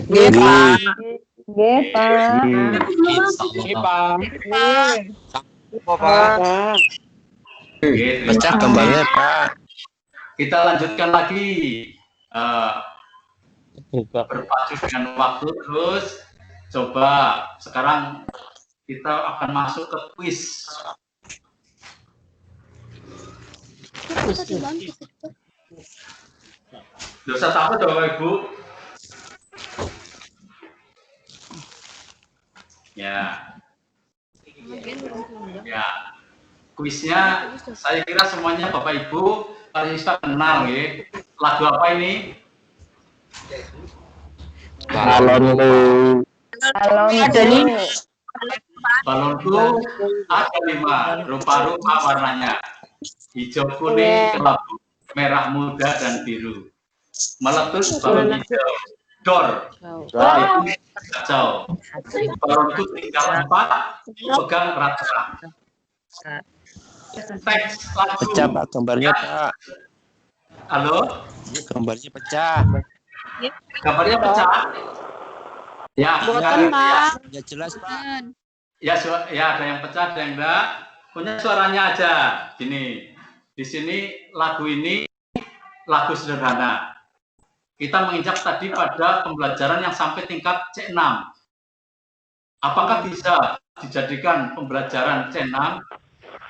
Nggih, Pak. Nggih, Pak. Pecah gambarnya, Pak. Kita lanjutkan lagi berpacu dengan waktu, terus coba sekarang kita akan masuk ke kuis. Dosa takut Bapak Ibu. Ya. Kuisnya saya kira semuanya Bapak Ibu bisa kenal ya. Lagu apa ini? Balonku. Balonku ada 5 rupa-rupa warnanya. Hijau, kuning, kelabu, merah muda dan biru. Meletus balon hijau. Dor. Kacau. Balonku tinggal 4, pegang rata. Teks lagu. Pecah, Pak, gambarnya, Pak. Halo? Gambarnya pecah. Gambarnya pecah. Ya, Ya jelas, Pak. ya, ada yang pecah, ada yang enggak. Punya suaranya aja. Gini, di sini lagu ini lagu sederhana. Kita menginjak tadi pada pembelajaran yang sampai tingkat C6. Apakah bisa dijadikan pembelajaran C6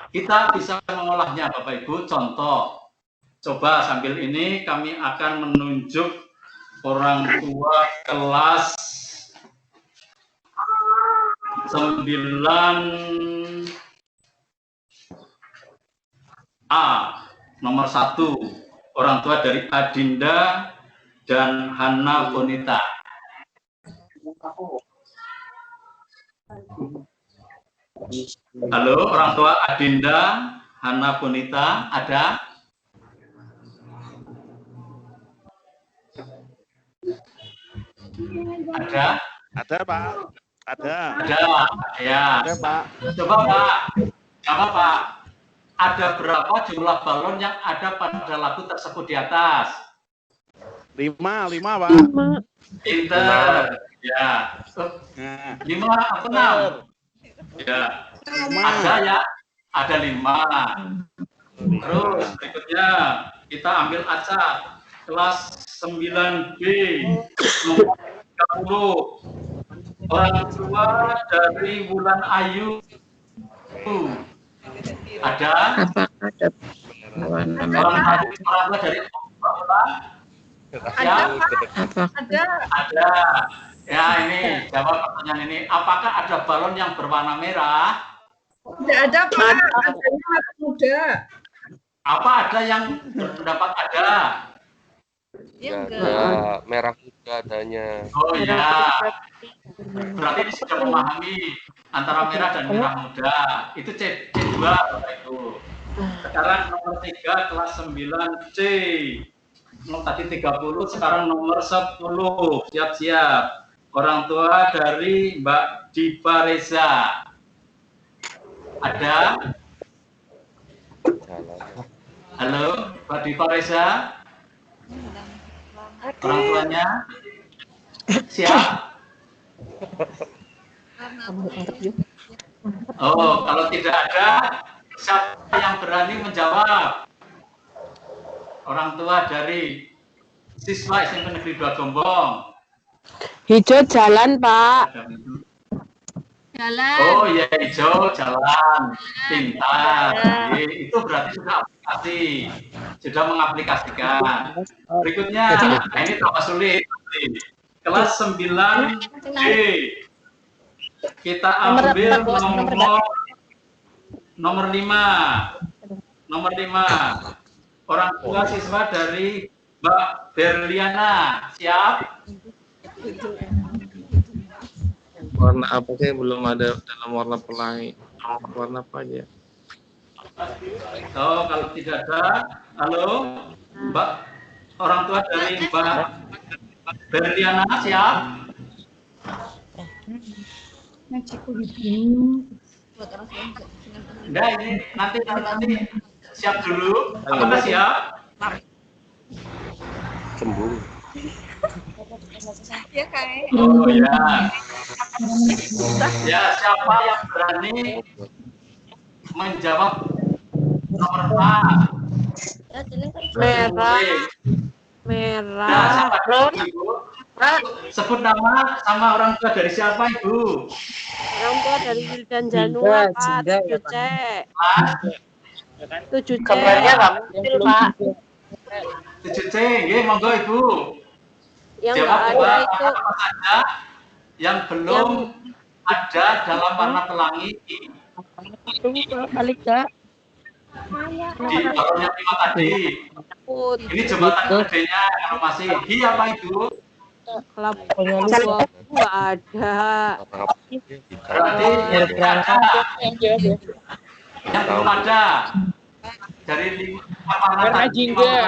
kita bisa mengolahnya Bapak Ibu. Contoh, coba sambil ini kami akan menunjuk orang tua kelas 9A, nomor 1, orang tua dari Adinda dan Hana Bonita. Halo, orang tua Adinda, Hana Bonita, ada? Ada? Ada, Pak. Ada. Ada, ya. Ada, Pak. Coba Pak, apa Pak? Ada berapa jumlah balon yang ada pada lagu tersebut di atas? 5, Pak. Pinter, ya. Nah, 5 atau 6? Ya. Ada ya, ada 5. Terus berikutnya kita ambil acak kelas 9B nomor 30. Orang tua dari Wulan Ayu. Ada? Apakah ada warna merah? Orang tua dari Wulan? Ya, ada. Ya, ini jawab pertanyaan ini. Apakah ada balon yang berwarna merah? Tidak ada, Pak. Adanya anak muda. Apa ada yang berpendapat ada? Ada merah muda adanya. Oh iya. Berarti ini sudah memahami antara merah dan merah muda. Itu C2 Bapak Ibu. Sekarang nomor 3 kelas 9C. Tadi 30, sekarang nomor 10. Siap-siap. Orang tua dari Mbak Diva Reza. Ada? Halo, Mbak Diva Reza? Orang tuanya? Siap? Oh, kalau tidak ada, siapa yang berani menjawab? Orang tua dari siswa SMP Negeri 2 Gombong. Hijau jalan, Pak. Jalan. Oh ya, hijau jalan, pintar. Itu berarti sudah aplikasi, sudah mengaplikasikan. Berikutnya, nah ini tambah sulit. Kelas 9D. Kita ambil nomor 5. Nomor 5. Orang tua siswa dari Mbak Berliana. Siap? Warna apa sih? Belum ada dalam warna pelangi. Warna apa aja? Oh, kalau tidak ada, halo, Mbak, orang tua dari Mbak Berliana, siap? Enggak, ini nanti siap dulu. Apakah siap? Cembung. Oh ya. Ya, siapa yang berani menjawab nomor 4? Merah. Nah, Merah. siapa dulu, Ibu? Sebut nama sama orang tua dari siapa, Ibu? Orang tua dari Wildan Janua, Pak. 7C. 7C. Gambarnya nggak muncul, Pak. 7C, nggih, monggo Ibu. Yang Jawab nggak ada dua itu. apa saja yang belum ada dalam warna pelangi Balik dah. di balon yang 5 tadi. Ini jembatan gedenya kalau masih. Hi apa Ibu? Labunya dua nggak ada. Berarti yang ada. Yang belum ada. Dari 5 warna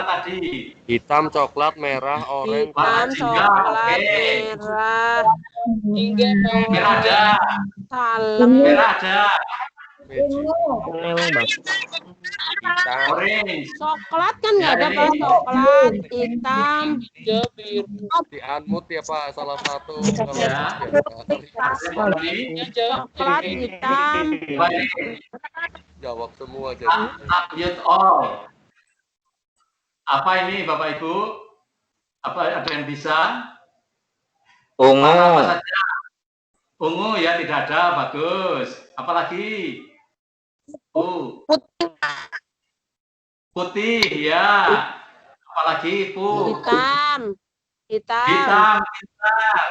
tadi. Hitam, coklat, merah, oranye. Hitam, coklat, merah. Merah ada. Salem. Merah ada. Hitam. Orange. Coklat kan nggak ada, Pak. Coklat, hitam. Di unmute ya Pak, salah satu. Ya. Coklat, hitam. Jawab semua jadi. Unmute all. Apa ini Bapak Ibu? Apa ada yang bisa? Ungu. Apa saja? Ungu ya, tidak ada, bagus. Apalagi? Bu. Putih. Putih, ya. Apalagi, Bu? Hitam. Hitam. Hitam, pintar.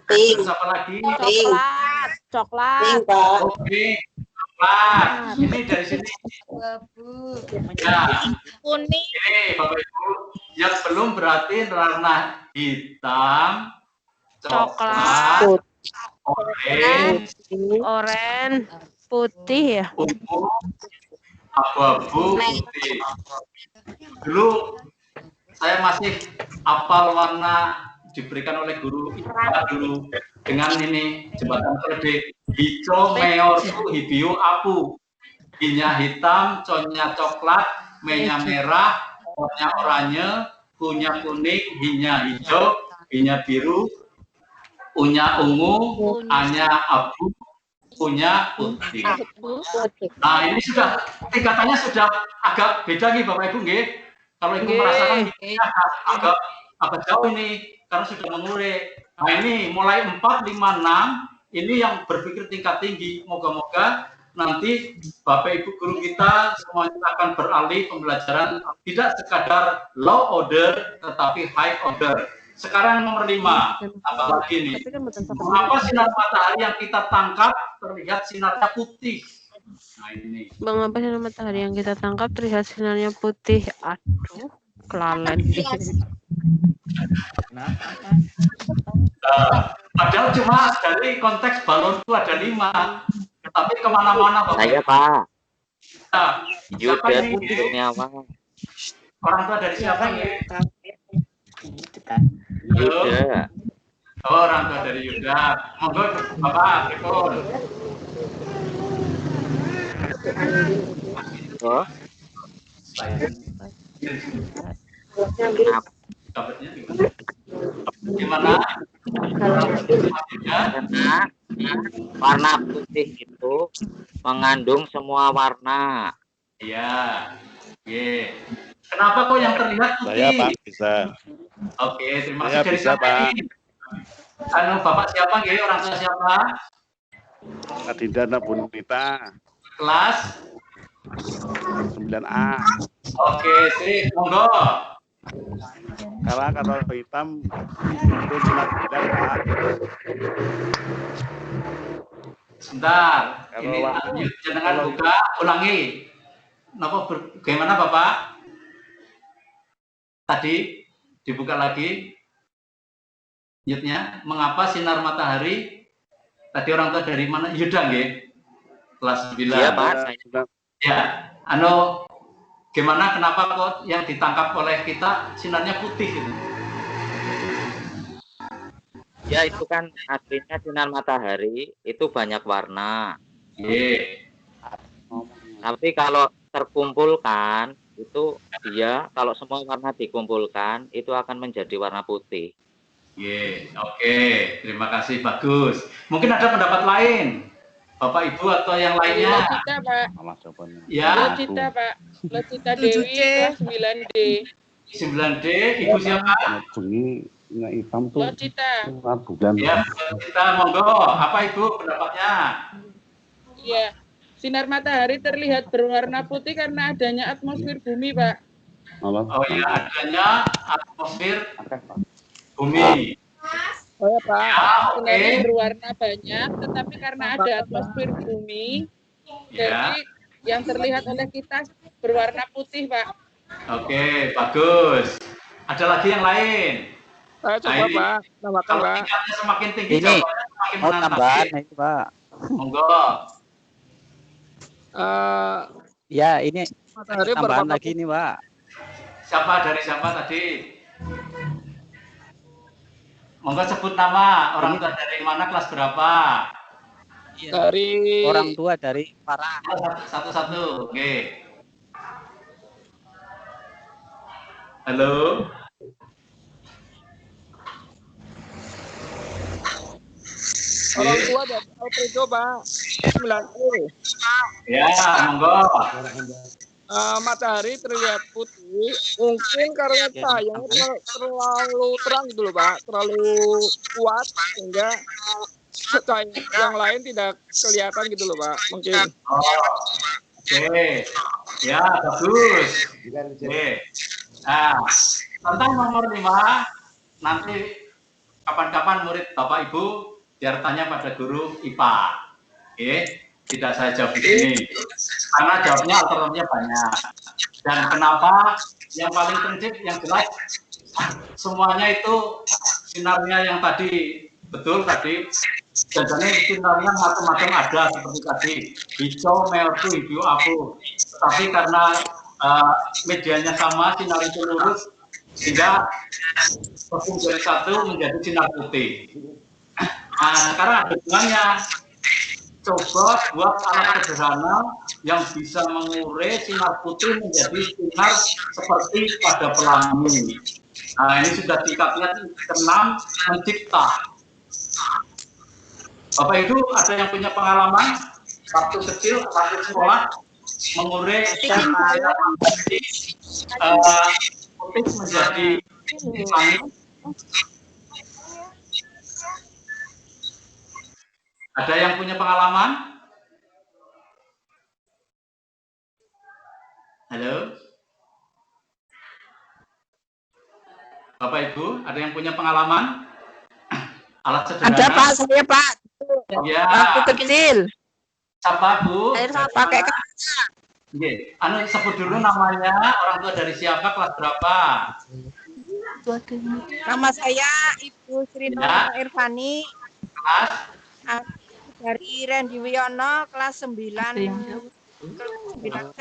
Pink. Terus apa lagi? Coklat. Coklat. Pink, Pak. Oke, coklat. Ini dari sini. Ya. Kuning. Ini, Bapak Ibu. Yang belum berarti warna hitam, coklat, orange, Oranye. Putih ya. ungu, abu-abu, putih. Dulu saya masih hafal warna diberikan oleh guru IPA dulu dengan ini jembatan terbit hijau meor hibio apu, hinya hitam, conya coklat, menya merah, ornya oranye, kunya kuning, hinya hijau, hinya biru, unya ungu, anya abu, punya putih. Nah, ini sudah tingkatannya sudah agak beda nih Bapak Ibu nggih. Kalau Ibu merasakan agak jauh ini karena sudah mengulik. Nah, ini mulai 4, 5, 6 ini yang berpikir tingkat tinggi. Moga-moga nanti Bapak Ibu guru kita semuanya akan beralih pembelajaran tidak sekadar low order tetapi high order. Sekarang nomor 5, apalagi nih? Mengapa sinar matahari yang kita tangkap terlihat sinarnya putih? Nah ini. Mengapa sinar matahari yang kita tangkap terlihat sinarnya putih? Aduh, kelalen. Padahal cuma dari konteks balon itu ada 5, tapi kemana-mana Bapak. Saya Pak. Nah, siapa Yuda ini? Kurniawan. Orang tua dari siapa ini? Yuda. Oh, orang tua dari Yuda. Monggo Bapak, telepon. Oh, Dapatnya gimana? karena warna putih itu mengandung semua warna. Iya. Ye. Kenapa kok yang terlihat putih? Saya Pak bisa. Oke, terima Saya kasih dari bisa, siapa Pak. ini? Anu Bapak siapa nggih? Orang tua siapa? Adinda Nabunita Kelas? 9A. Oke, sip, monggo. Karena kalau hitam itu sinar bulan Pak. Sebentar. Kalau Ini waktu- jenengan kalau- buka, ulangi. Bagaimana Bapak? Tadi dibuka lagi mute-nya. Mengapa sinar matahari? Tadi orang tua dari mana? Yuda nggih? Kelas 9. Iya Pak, saya Ya, anu gimana kenapa kok yang ditangkap oleh kita sinarnya putih gitu? ya itu kan aslinya sinar matahari itu banyak warna. Ye. Tapi kalau terkumpulkan itu dia kalau semua warna dikumpulkan itu akan menjadi warna putih. Ye, oke. Terima kasih, bagus. Mungkin ada pendapat lain, Bapak Ibu atau yang lainnya? Locita, Pak. Malah jawabannya. Ya, Locita, Pak. Locita Dewi, kelas 9D. 9D, Ibu siapa? Bunyi yang hitam tuh Locita. bulan. Ya, kita monggo. Apa Ibu pendapatnya? Iya. Sinar matahari terlihat berwarna putih karena adanya atmosfer bumi, Pak. Oh ya, adanya atmosfer bumi. Oh ya, Pak. Ya, oke. Sinarnya berwarna banyak, tetapi karena ada atmosfer bumi, Ya, jadi yang terlihat oleh kita berwarna putih, Pak. oke, bagus. Ada lagi yang lain? Saya coba, Pak. Tambahkan, Kalau tingkatnya semakin tinggi, Ini, jawabannya semakin menantang. ini Pak. Monggo. Ya ini matahari tambahan lagi nih Pak. Siapa dari siapa tadi? Monggo sebut nama, orang tua dari mana, kelas berapa? dari Orang tua dari para. Satu-satu, oke. Halo? orang tua dari Alfredo, Pak. 9E. Ya, monggo. Matahari terlihat putih, mungkin karena cahayanya terlalu terang gitu loh, Pak, terlalu kuat sehingga cahaya yang lain tidak kelihatan gitu loh, Pak, mungkin. Oke. Ya, bagus. Oke. Nah, tentang nomor 5, nanti kapan-kapan murid Bapak Ibu biar tanya pada guru IPA. Oke, tidak saya jawab di sini. Karena jawabnya alternatifnya banyak. Dan kenapa yang paling prinsip yang jelas semuanya itu sinarnya yang tadi betul tadi. Biasanya sinarnya macam-macam ada seperti tadi hijau, merah, hijau, abu. Tapi karena medianya sama, sinar itu lurus, sehingga gabung dari satu menjadi sinar putih. Nah, sekarang ada hubungannya. Coba buat alat sederhana yang bisa mengurai sinar putih menjadi sinar seperti pada pelangi. Nah, ini sudah tingkatnya ke-6, mencipta. Bapak Ibu ada yang punya pengalaman waktu kecil, waktu sekolah mengurai sinar putih menjadi pelangi? Ada yang punya pengalaman? Halo? Bapak Ibu, ada yang punya pengalaman? Alat sederhana? Ada Pak, saya Pak. Ya. Waktu kecil. Siapa Bu? Pakai Anu sebut dulu namanya, orang tua dari siapa, kelas berapa? Nama saya Ibu Sri Ya. Irvani. Kelas? Dari Randy Wiono, kelas 9 C.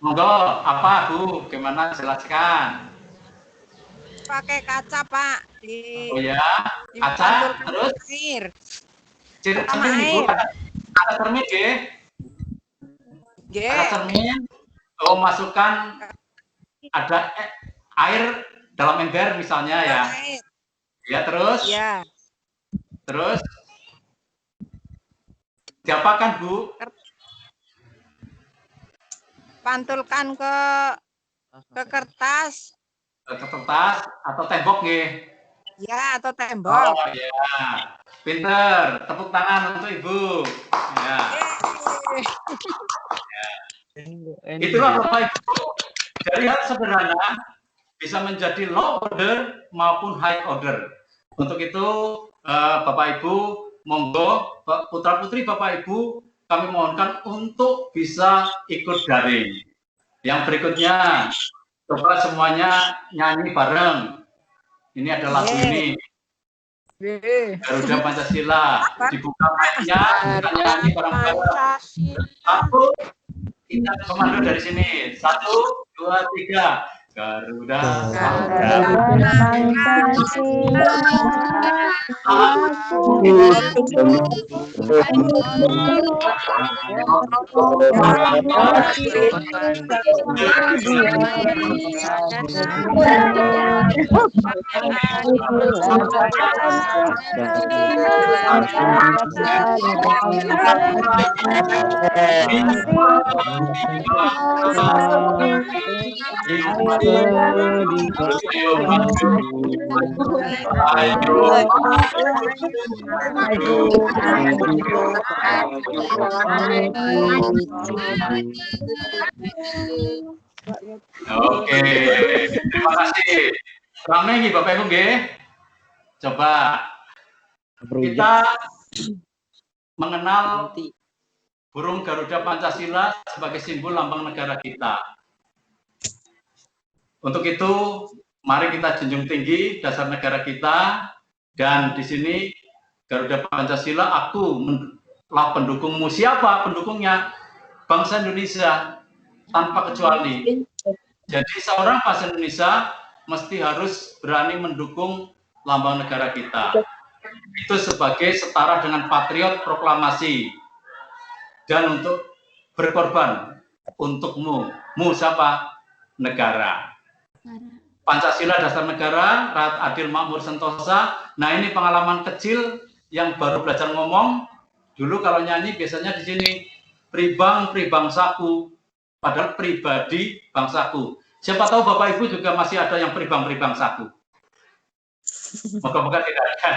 Monggo, apa Bu? Gimana jelaskan? Pakai kaca Pak. Oh ya, kaca, terus? Air. Cermin Bu, ada cermin ada cermin. Oh, masukkan ada air dalam ember misalnya ya. Ya, terus? Ya. Terus? Diapakan Bu? Pantulkan ke kertas. Ke kertas atau tembok nggih? Ya, atau tembok. Oh ya, pinter. Tepuk tangan untuk Ibu. Ya. Itulah Bapak Ibu. Dari hal sederhana bisa menjadi low order maupun high order. Untuk itu Bapak Ibu, monggo putra putri Bapak Ibu kami mohonkan untuk bisa ikut daring. Yang berikutnya coba semuanya nyanyi bareng. Ini ada lagu ini. Garuda Pancasila. Dibuka mic-nya, kita nyanyi bareng-bareng. Satu, kita komando dari sini. 1, 2, 3. Garuda Oke, terima kasih. Ramai nih Bapak Ibu nggih. Coba kita mengenal burung Garuda Pancasila sebagai simbol lambang negara kita. Untuk itu, mari kita junjung tinggi dasar negara kita, dan di sini Garuda Pancasila, aku lah pendukungmu. Siapa pendukungnya? Bangsa Indonesia tanpa kecuali. Jadi seorang bangsa Indonesia mesti harus berani mendukung lambang negara kita. Itu sebagai setara dengan patriot proklamasi dan untuk berkorban untukmu. Mu siapa? Negara. Pancasila dasar negara, rakyat adil makmur sentosa. Nah, ini pengalaman kecil yang baru belajar ngomong. Dulu kalau nyanyi biasanya di sini pribang pribangsaku, padahal pribadi bangsaku. Siapa tahu Bapak Ibu juga masih ada yang pribang pribangsaku. Moga-moga tidak ada.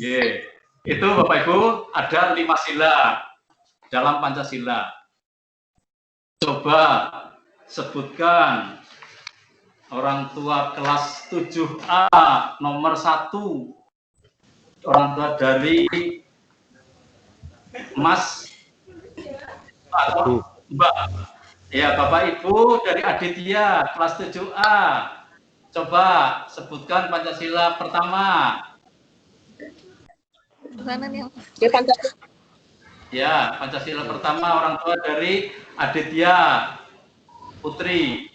Yeah. Itu Bapak Ibu ada 5 sila dalam Pancasila. Coba sebutkan orang tua kelas 7A nomor 1. Orang tua dari Mas atau Mbak. Ya, Bapak Ibu dari Aditya kelas 7A. Coba sebutkan Pancasila pertama. Ya, Pancasila pertama orang tua dari Aditya Putri.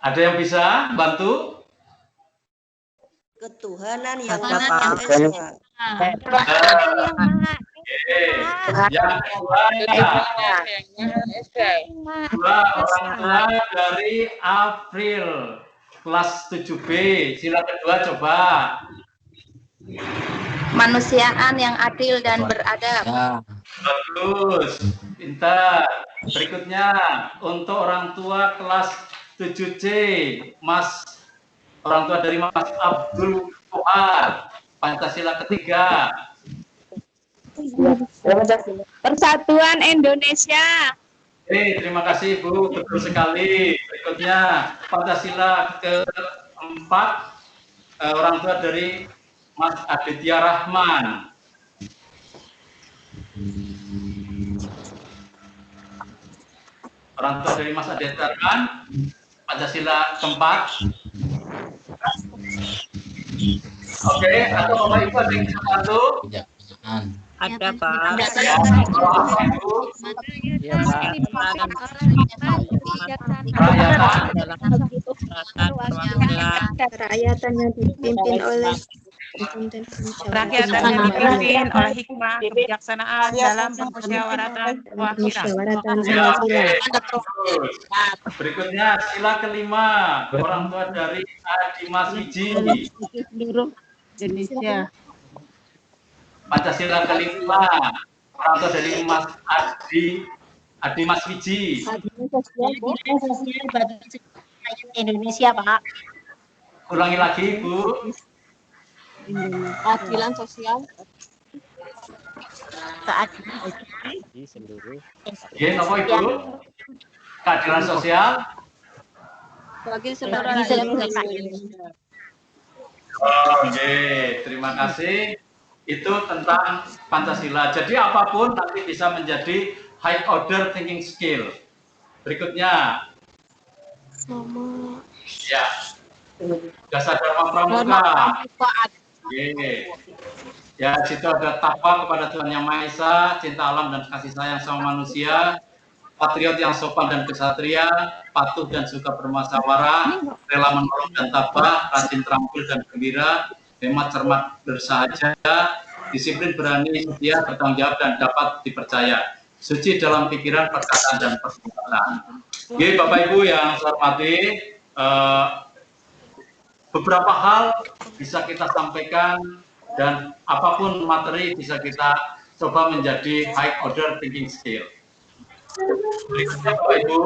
Ada yang bisa bantu? Ketuhanan yang Ada, Maha Pak. Esa. Yang kedua orang tua dari April kelas 7B. Sila kedua coba. Kemanusiaan yang adil dan beradab. Bagus, pintar. Berikutnya untuk orang tua kelas 7C, orang tua dari Mas Abdul Fuad, Pancasila ketiga. Persatuan Indonesia. Terima kasih Bu, betul sekali. Berikutnya Pancasila keempat, orang tua dari Mas Aditya Rahman. Orang tua dari Mas Aditya Rahman, Pancasila keempat. Oke, atau Bapak Ibu ada yang bisa bantu? Ada, Pak. Ya, Iya, Pak. Kerakyatan yang dipimpin oleh Rakyat yang dipimpin oleh hikmah, kebijaksanaan dalam permusyawaratan musyawaratan Berikutnya sila kelima, orang tua dari Adi Mas Wiji. seluruh Indonesia. Pancasila kelima, orang tua dari Mas Adi Mas Wiji. Indonesia, Pak. Ulangi lagi, Bu. Keadilan sosial. Keadilan Di seluruh. Ya, apa Ibu? Keadilan sosial. bagi seluruh rakyat Indonesia. Oke, terima kasih. Itu tentang Pancasila. Jadi apapun nanti bisa menjadi high order thinking skill. Berikutnya, ya, dasar Dharma Pramuka. Ya, situ ada takwa kepada Tuhan Yang Maha Esa, cinta alam dan kasih sayang sama manusia, patriot yang sopan dan kesatria, patuh dan suka bermusyawarah, rela menolong dan tabah, rajin terampil dan gembira, hemat cermat bersahaja, disiplin berani setia bertanggung jawab dan dapat dipercaya, suci dalam pikiran, perkataan dan perbuatan. Oke, Bapak Ibu yang saya hormati, beberapa hal bisa kita sampaikan dan apapun materi bisa kita coba menjadi high order thinking skill. Berikutnya Bapak Ibu.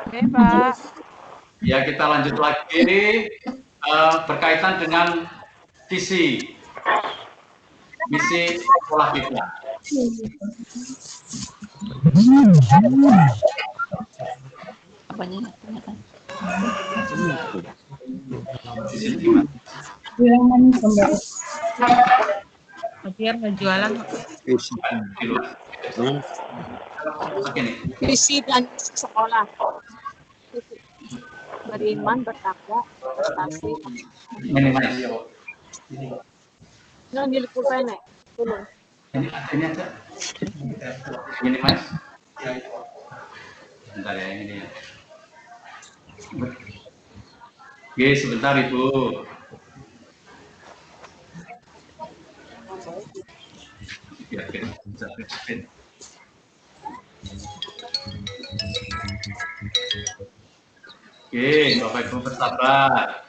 Oke, Pak. Ya, kita lanjut lagi berkaitan dengan visi sekolah kita. Biar jualan. Visi dan sekolah. Beriman, bertakwa, prestasi. Nah, di pulpen nih. Ini aja. Ini Mas. Bentar ya, ini ya. Oke, sebentar Ibu. Ya, bisa. Oke, Bapak Ibu bersabar.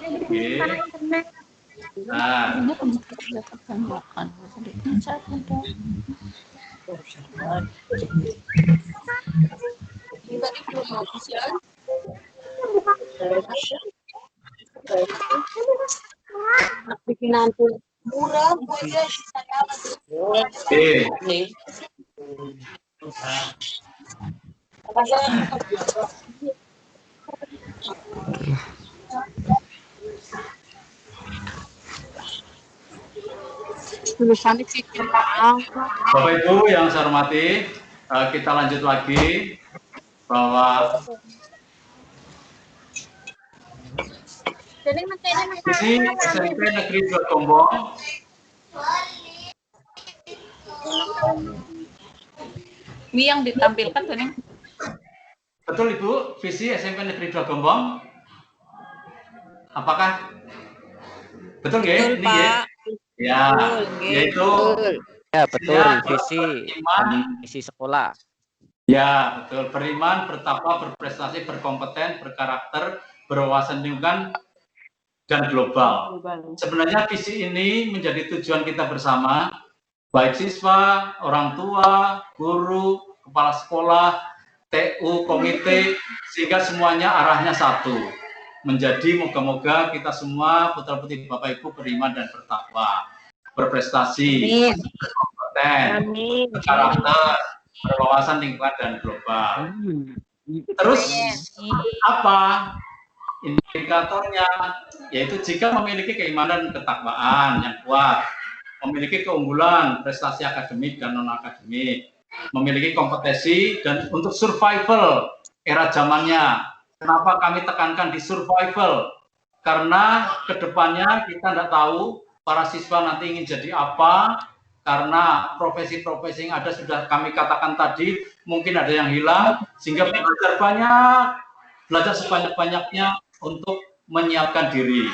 Oke. Nah, bikinan murah aja oke. tulisannya kecil banget. Bapak Ibu yang saya hormati, kita lanjut lagi bahwa visi SMP Negeri 2 Gombong Ini yang ditampilkan tuh nih. betul Ibu, visi SMP Negeri 2 Gombong. Apakah betul nggih? Ini nggih. Ya, yaitu Ya betul, ya, visi beriman, misi sekolah. ya betul, beriman, bertakwa, berprestasi, berkompeten, berkarakter, berwawasan lingkungan dan global. Sebenarnya visi ini menjadi tujuan kita bersama, baik siswa, orang tua, guru, kepala sekolah, TU, komite, sehingga semuanya arahnya satu. Menjadi moga-moga kita semua putra-putri Bapak Ibu beriman dan bertakwa, berprestasi, berkompeten, berkarakter, berwawasan lingkungan dan global. Terus apa indikatornya? Yaitu jika memiliki keimanan dan ketakwaan yang kuat, memiliki keunggulan prestasi akademik dan non akademik, memiliki kompetensi dan untuk survival era zamannya. Kenapa kami tekankan di survival? Karena kedepannya kita tidak tahu para siswa nanti ingin jadi apa, karena profesi-profesi yang ada sudah kami katakan tadi, mungkin ada yang hilang, sehingga belajar sebanyak-banyaknya untuk menyiapkan diri.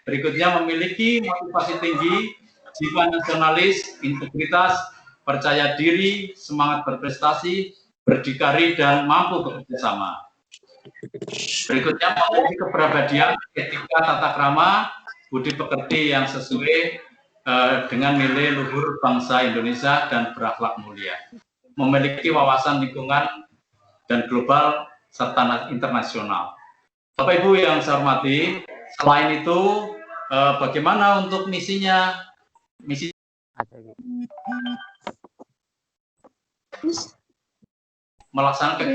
Berikutnya memiliki motivasi tinggi, jiwa nasionalis, integritas, percaya diri, semangat berprestasi, berdikari, dan mampu bekerja sama. Berikutnya memiliki kepribadian, etika, tata krama, budi pekerti yang sesuai dengan nilai luhur bangsa Indonesia dan berakhlak mulia. Memiliki wawasan lingkungan dan global serta internasional. Bapak Ibu yang saya hormati, selain itu bagaimana untuk misinya? Misi melaksanakan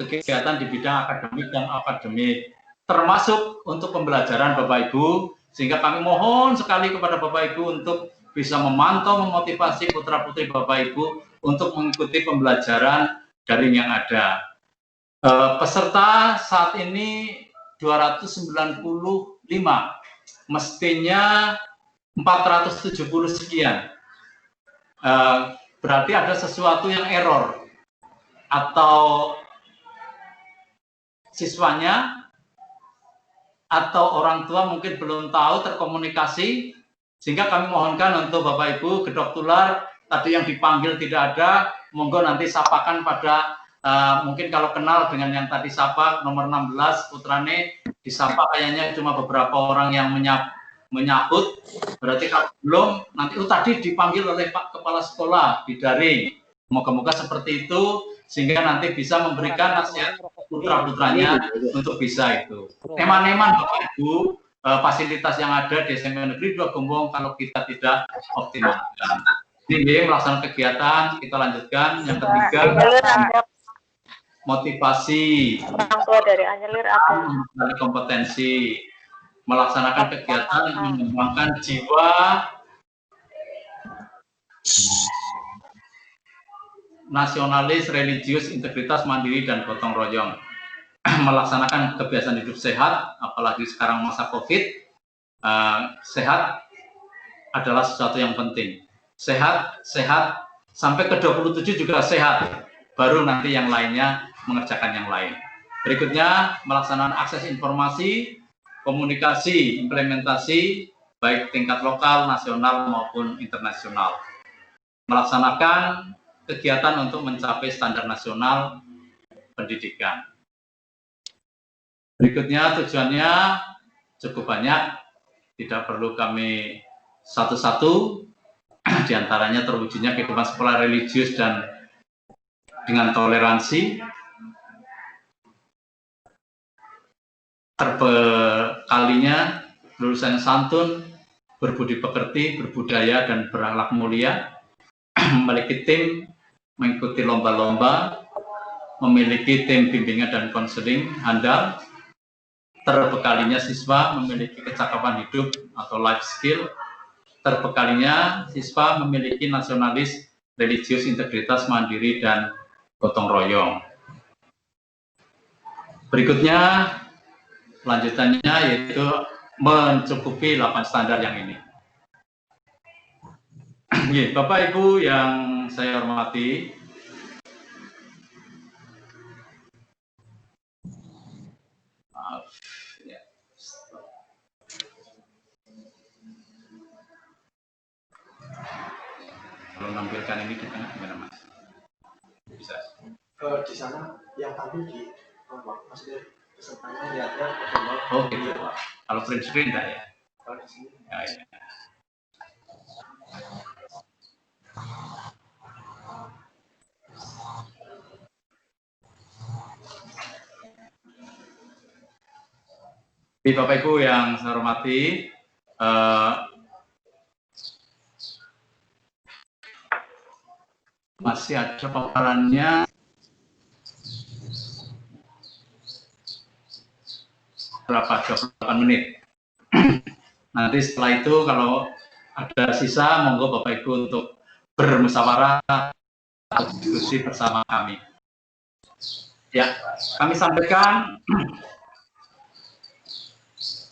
kegiatan di bidang akademik dan akademik, termasuk untuk pembelajaran Bapak Ibu, sehingga kami mohon sekali kepada Bapak Ibu untuk bisa memantau, memotivasi putra-putri Bapak Ibu untuk mengikuti pembelajaran daring yang ada. Peserta saat ini 295, mestinya 470 sekian. Berarti ada sesuatu yang error, atau siswanya atau orang tua mungkin belum tahu terkomunikasi, sehingga kami mohonkan untuk Bapak Ibu Gedok Tular tadi yang dipanggil tidak ada, monggo nanti sapakan pada mungkin kalau kenal dengan yang tadi sapa nomor 16 putrane disapa, kayaknya cuma beberapa orang yang menyahut, berarti kalau belum nanti tadi dipanggil oleh Pak Kepala Sekolah di daring. Moga-moga seperti itu, sehingga nanti bisa memberikan nasihat putra-putranya untuk bisa itu. Eman-eman Bapak Ibu, fasilitas yang ada di SMP Negeri 2 Gombong kalau kita tidak optimalkan. Ini melaksanakan kegiatan, kita lanjutkan. Yang ketiga, motivasi. Orang tua dari Anjelir ada. Kompetensi. Melaksanakan kegiatan yang mengembangkan jiwa nasionalis, religius, integritas, mandiri, dan gotong royong. Melaksanakan kebiasaan hidup sehat, apalagi sekarang masa COVID, sehat adalah sesuatu yang penting. Sehat, sampai ke 27 juga sehat, baru nanti yang lainnya mengerjakan yang lain. Berikutnya, melaksanakan akses informasi, komunikasi, implementasi, baik tingkat lokal, nasional, maupun internasional. Melaksanakan kegiatan untuk mencapai standar nasional pendidikan. Berikutnya tujuannya cukup banyak, tidak perlu kami satu-satu, diantaranya terwujudnya kehidupan sekolah religius dan dengan toleransi, terbekalinya lulusan santun, berbudi pekerti, berbudaya, dan berakhlak mulia, memiliki tim mengikuti lomba-lomba, memiliki tim bimbingan dan konseling handal, terbekalinya siswa memiliki kecakapan hidup atau life skill, terbekalinya siswa memiliki nasionalis, religius, integritas, mandiri, dan gotong royong. Berikutnya, lanjutannya yaitu mencukupi 8 standar yang ini. Bapak Ibu yang saya hormati, maaf, ya. Kalau menampilkan ini di tengah gimana Mas? Bisa? Di sana yang tampil di maksudnya pesertanya lihatnya gambar. Oh gitu. Kalau print screen enggak ya? Kalau di sini. Ya, ya. Bapak Ibu yang saya hormati, masih ada paparannya berapa? 28 menit. Nanti setelah itu kalau ada sisa, monggo Bapak Ibu untuk bermusyawarah atau diskusi bersama kami. Ya, kami sampaikan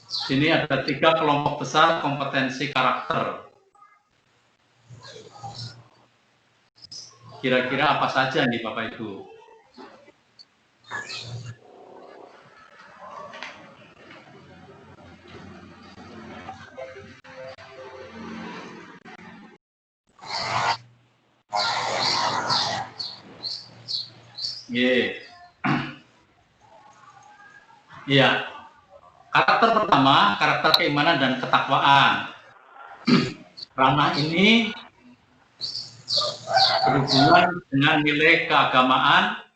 sini ada 3 kelompok besar kompetensi karakter. Kira-kira apa saja nih Bapak Ibu? Iya. Karakter pertama, karakter keimanan dan ketakwaan. Ranah ini berhubungan dengan nilai keagamaan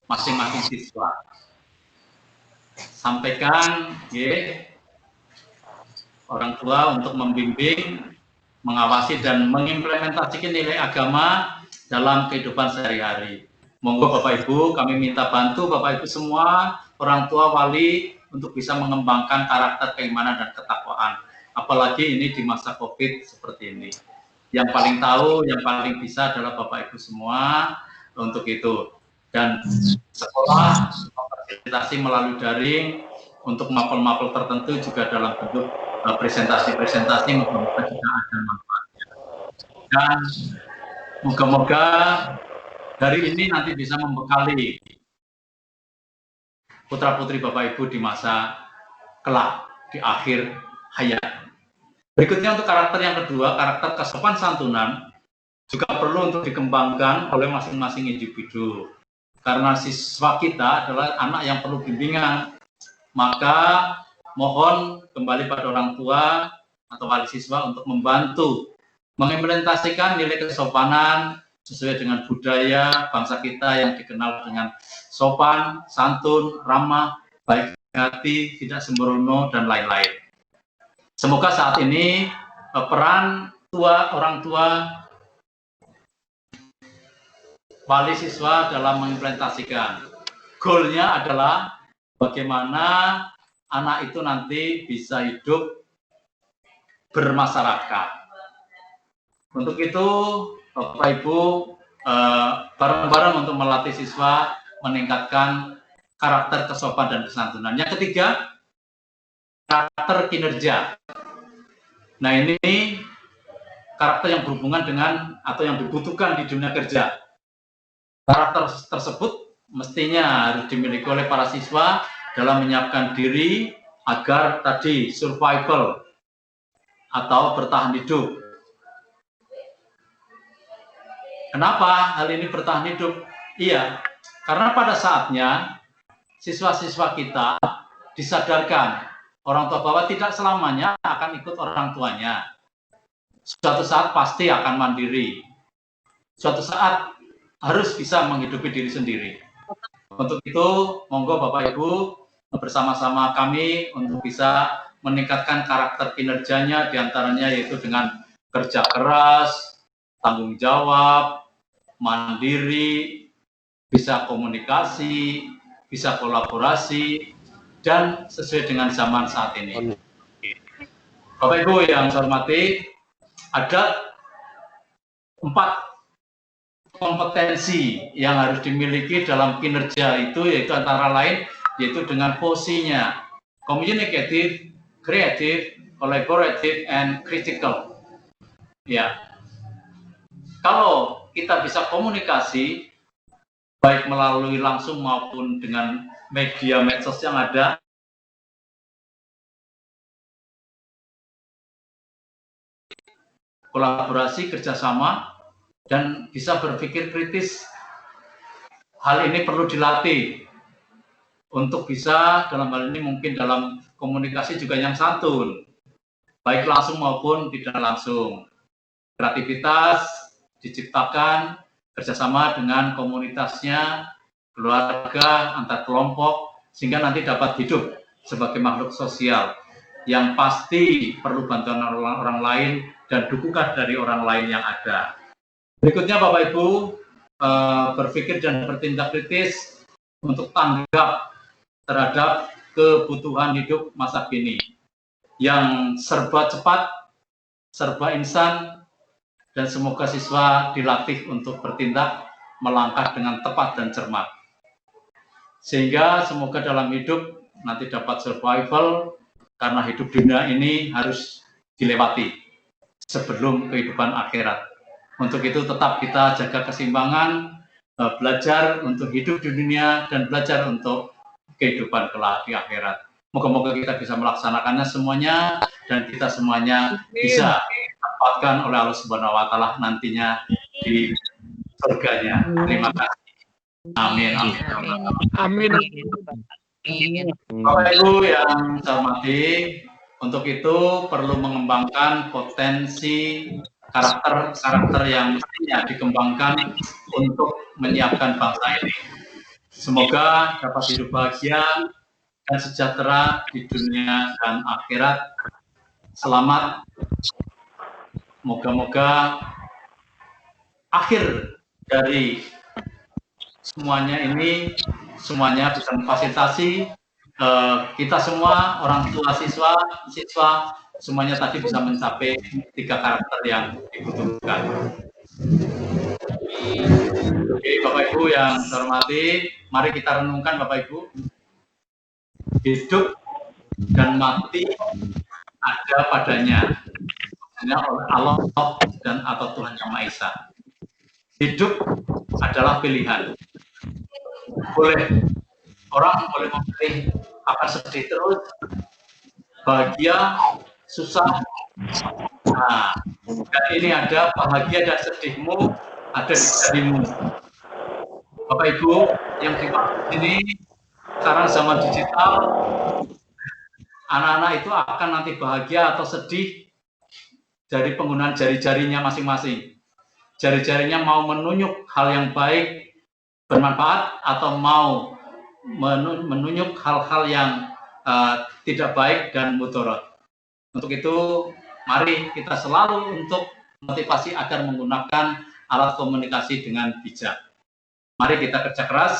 masing-masing siswa. Sampaikan orang tua untuk membimbing, mengawasi dan mengimplementasikan nilai agama dalam kehidupan sehari-hari. Monggo Bapak Ibu, kami minta bantu Bapak Ibu semua, orang tua, wali, untuk bisa mengembangkan karakter keimanan dan ketakwaan. Apalagi ini di masa COVID seperti ini. Yang paling tahu, yang paling bisa adalah Bapak Ibu semua untuk itu. Dan sekolah memfasilitasi melalui daring untuk mapel-mapel tertentu juga dalam bentuk presentasi-presentasi, moga-moga juga ada manfaatnya. Dan moga-moga dari ini nanti bisa membekali putra-putri Bapak Ibu di masa kelak, di akhir hayat. Berikutnya untuk karakter yang kedua, karakter kesopan santunan juga perlu untuk dikembangkan oleh masing-masing individu. Karena siswa kita adalah anak yang perlu bimbingan, maka mohon kembali pada orang tua atau wali siswa untuk membantu mengimplementasikan nilai kesopanan sesuai dengan budaya bangsa kita yang dikenal dengan sopan, santun, ramah, baik hati, tidak sembrono, dan lain-lain. Semoga saat ini peran orang tua, wali siswa dalam mengimplementasikan. Goalnya adalah bagaimana anak itu nanti bisa hidup bermasyarakat. Untuk itu, Bapak Ibu, bareng-bareng untuk melatih siswa meningkatkan karakter kesopanan dan kesantunan. Yang ketiga, karakter kinerja. Nah, ini karakter yang berhubungan dengan atau yang dibutuhkan di dunia kerja. Karakter tersebut mestinya harus dimiliki oleh para siswa dalam menyiapkan diri agar tadi survival atau bertahan hidup. Kenapa hal ini bertahan hidup? Iya, karena pada saatnya siswa-siswa kita disadarkan orang tua bahwa tidak selamanya akan ikut orang tuanya. Suatu saat pasti akan mandiri. Suatu saat harus bisa menghidupi diri sendiri. Untuk itu, monggo Bapak Ibu bersama-sama kami untuk bisa meningkatkan karakter kinerjanya, diantaranya yaitu dengan kerja keras, tanggung jawab, mandiri, bisa komunikasi, bisa kolaborasi, dan sesuai dengan zaman saat ini. Bapak Ibu yang saya hormati, ada 4 kompetensi yang harus dimiliki dalam kinerja itu, yaitu antara lain yaitu dengan posisinya communicative, creative, collaborative, and critical. Ya, kalau kita bisa komunikasi baik melalui langsung maupun dengan media medsos yang ada, kolaborasi, kerjasama, dan bisa berpikir kritis. Hal ini perlu dilatih untuk bisa dalam hal ini mungkin dalam komunikasi juga yang santun, baik langsung maupun tidak langsung. Kreativitas diciptakan kerjasama dengan komunitasnya, keluarga, antar kelompok, sehingga nanti dapat hidup sebagai makhluk sosial yang pasti perlu bantuan orang lain dan dukungan dari orang lain yang ada. Berikutnya Bapak Ibu, berpikir dan bertindak kritis untuk tanggap terhadap kebutuhan hidup masa kini yang serba cepat, serba instan, dan semoga siswa dilatih untuk bertindak melangkah dengan tepat dan cermat. Sehingga semoga dalam hidup nanti dapat survival, karena hidup dunia ini harus dilewati sebelum kehidupan akhirat. Untuk itu tetap kita jaga keseimbangan, belajar untuk hidup di dunia dan belajar untuk kehidupan kelak di akhirat. Moga-moga kita bisa melaksanakannya semuanya dan kita semuanya bisa dapatkan oleh Allah Subhanahu wa taala nantinya di surganya. Terima kasih. Amin. Amin. Bapak Ibu yang saya hormati, untuk itu perlu mengembangkan potensi karakter yang mestinya dikembangkan untuk menyiapkan bangsa ini. Semoga dapat hidup bahagia dan sejahtera di dunia dan akhirat. Selamat. Moga-moga akhir dari semuanya ini, semuanya bisa memfasilitasi kita semua, orang tua siswa, semuanya tadi bisa mencapai 3 karakter yang dibutuhkan. Oke, Bapak Ibu yang saya hormati, mari kita renungkan Bapak Ibu. Hidup dan mati ada padanya, hanya oleh Allah dan atau Tuhan Yang Maha Esa. Hidup adalah pilihan. Orang boleh memilih akan sedih terus, bahagia, susah. Nah, dan ini ada bahagia dan sedihmu ada di dirimu. Bapak Ibu yang dimaksud ini, sekarang zaman digital, anak-anak itu akan nanti bahagia atau sedih dari penggunaan jari-jarinya masing-masing. Jari-jarinya mau menunjuk hal yang baik, bermanfaat, atau mau menunjuk hal-hal yang tidak baik dan mudarat. Untuk itu, mari kita selalu untuk motivasi agar menggunakan alat komunikasi dengan bijak. Mari kita kerja keras,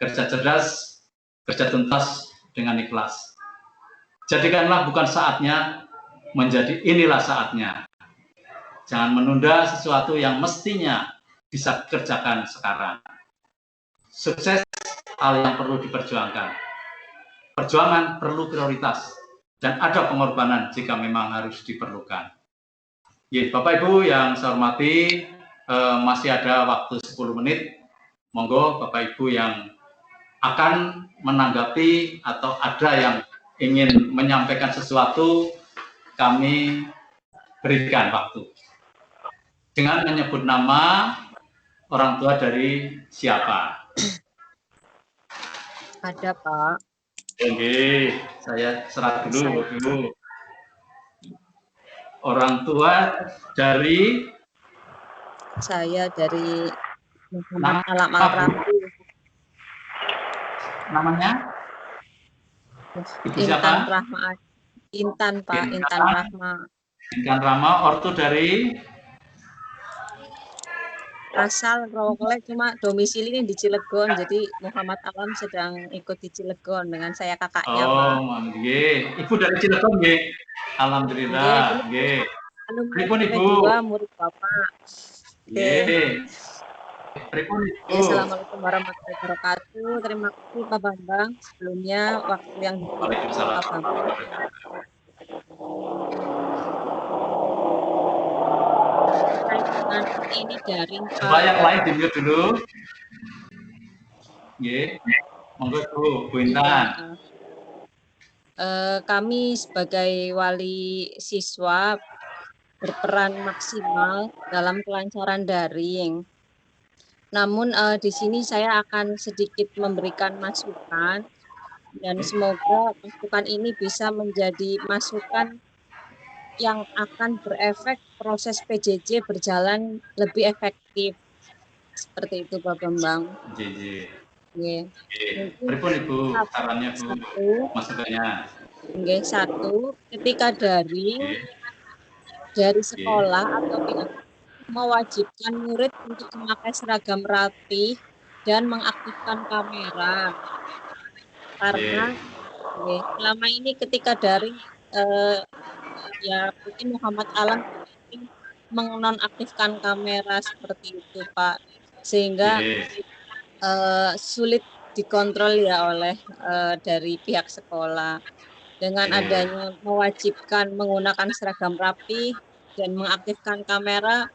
kerja cerdas, kerja tuntas dengan ikhlas. Jadikanlah bukan saatnya menjadi inilah saatnya. Jangan menunda sesuatu yang mestinya bisa kerjakan sekarang. Sukses hal yang perlu diperjuangkan. Perjuangan perlu prioritas dan ada pengorbanan jika memang harus diperlukan. Ya, Bapak Ibu yang saya hormati, masih ada waktu 10 menit. Monggo Bapak Ibu yang akan menanggapi atau ada yang ingin menyampaikan sesuatu, kami berikan waktu. Dengan menyebut nama orang tua dari siapa? Ada, Pak. Oke, saya serah dulu. Orang tua dari Saya dari Muhammad Alam Al-Rafi. Namanya? Ibu siapa? Intan Rahma. Intan, Pak. Intan Rahma. Intan Rahma, ortu dari? Asal Rawolek, cuma domisili ini di Cilegon. Jadi Muhammad Alam sedang ikut di Cilegon dengan saya kakaknya, Pak. Nggih. Ibu dari Cilegon nggih. Alhamdulillah, nggih. Pripun Ibu? Juga murid Bapak. Nggih. Pripun Ibu? Assalamualaikum warahmatullahi wabarakatuh. Terima kasih Pak Bambang. Sebelumnya waktu yang diberikan Pak Bambang. Ini daring Pak. Coba yang lain di-mute dulu. Nggih. Monggo Bu Intan. Kami sebagai wali siswa berperan maksimal dalam kelancaran daring. Namun di sini saya akan sedikit memberikan masukan dan semoga masukan ini bisa menjadi masukan yang akan berefek proses PJJ berjalan lebih efektif. Seperti itu Pak Bambang. Nggih. Pripun Ibu sarannya Bu? Masukannya? Nggih, satu, ketika dari sekolah atau pihak mewajibkan murid untuk memakai seragam rapi dan mengaktifkan kamera. Karena selama ini ketika daring ya mungkin Muhammad Alam menonaktifkan kamera seperti itu Pak, sehingga sulit dikontrol ya oleh dari pihak sekolah. Dengan adanya mewajibkan menggunakan seragam rapi dan mengaktifkan kamera,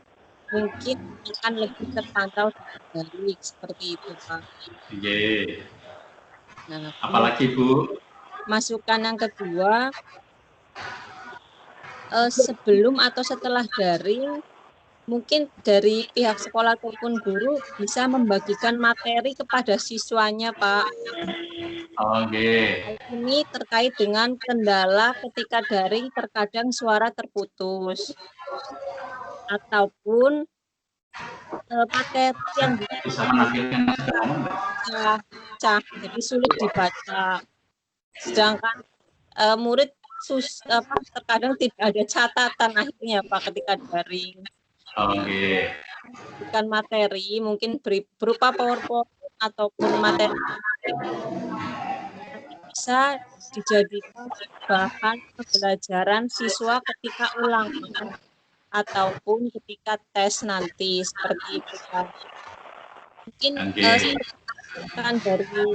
mungkin akan lebih terpantau dari seperti itu Pak. Nah, apalagi Bu? Masukan yang kedua, sebelum atau setelah daring, mungkin dari pihak sekolah ataupun guru bisa membagikan materi kepada siswanya Pak. Ini terkait dengan kendala ketika daring terkadang suara terputus ataupun materi yang bisa menampilkan jadi sulit dibaca. Sedangkan murid terkadang tidak ada catatan akhirnya Pak ketika daring. Bukan materi, mungkin berupa PowerPoint ataupun materi bisa dijadikan bahan pembelajaran siswa ketika ulangan ataupun ketika tes nanti seperti itu Pak. Mungkin kan dari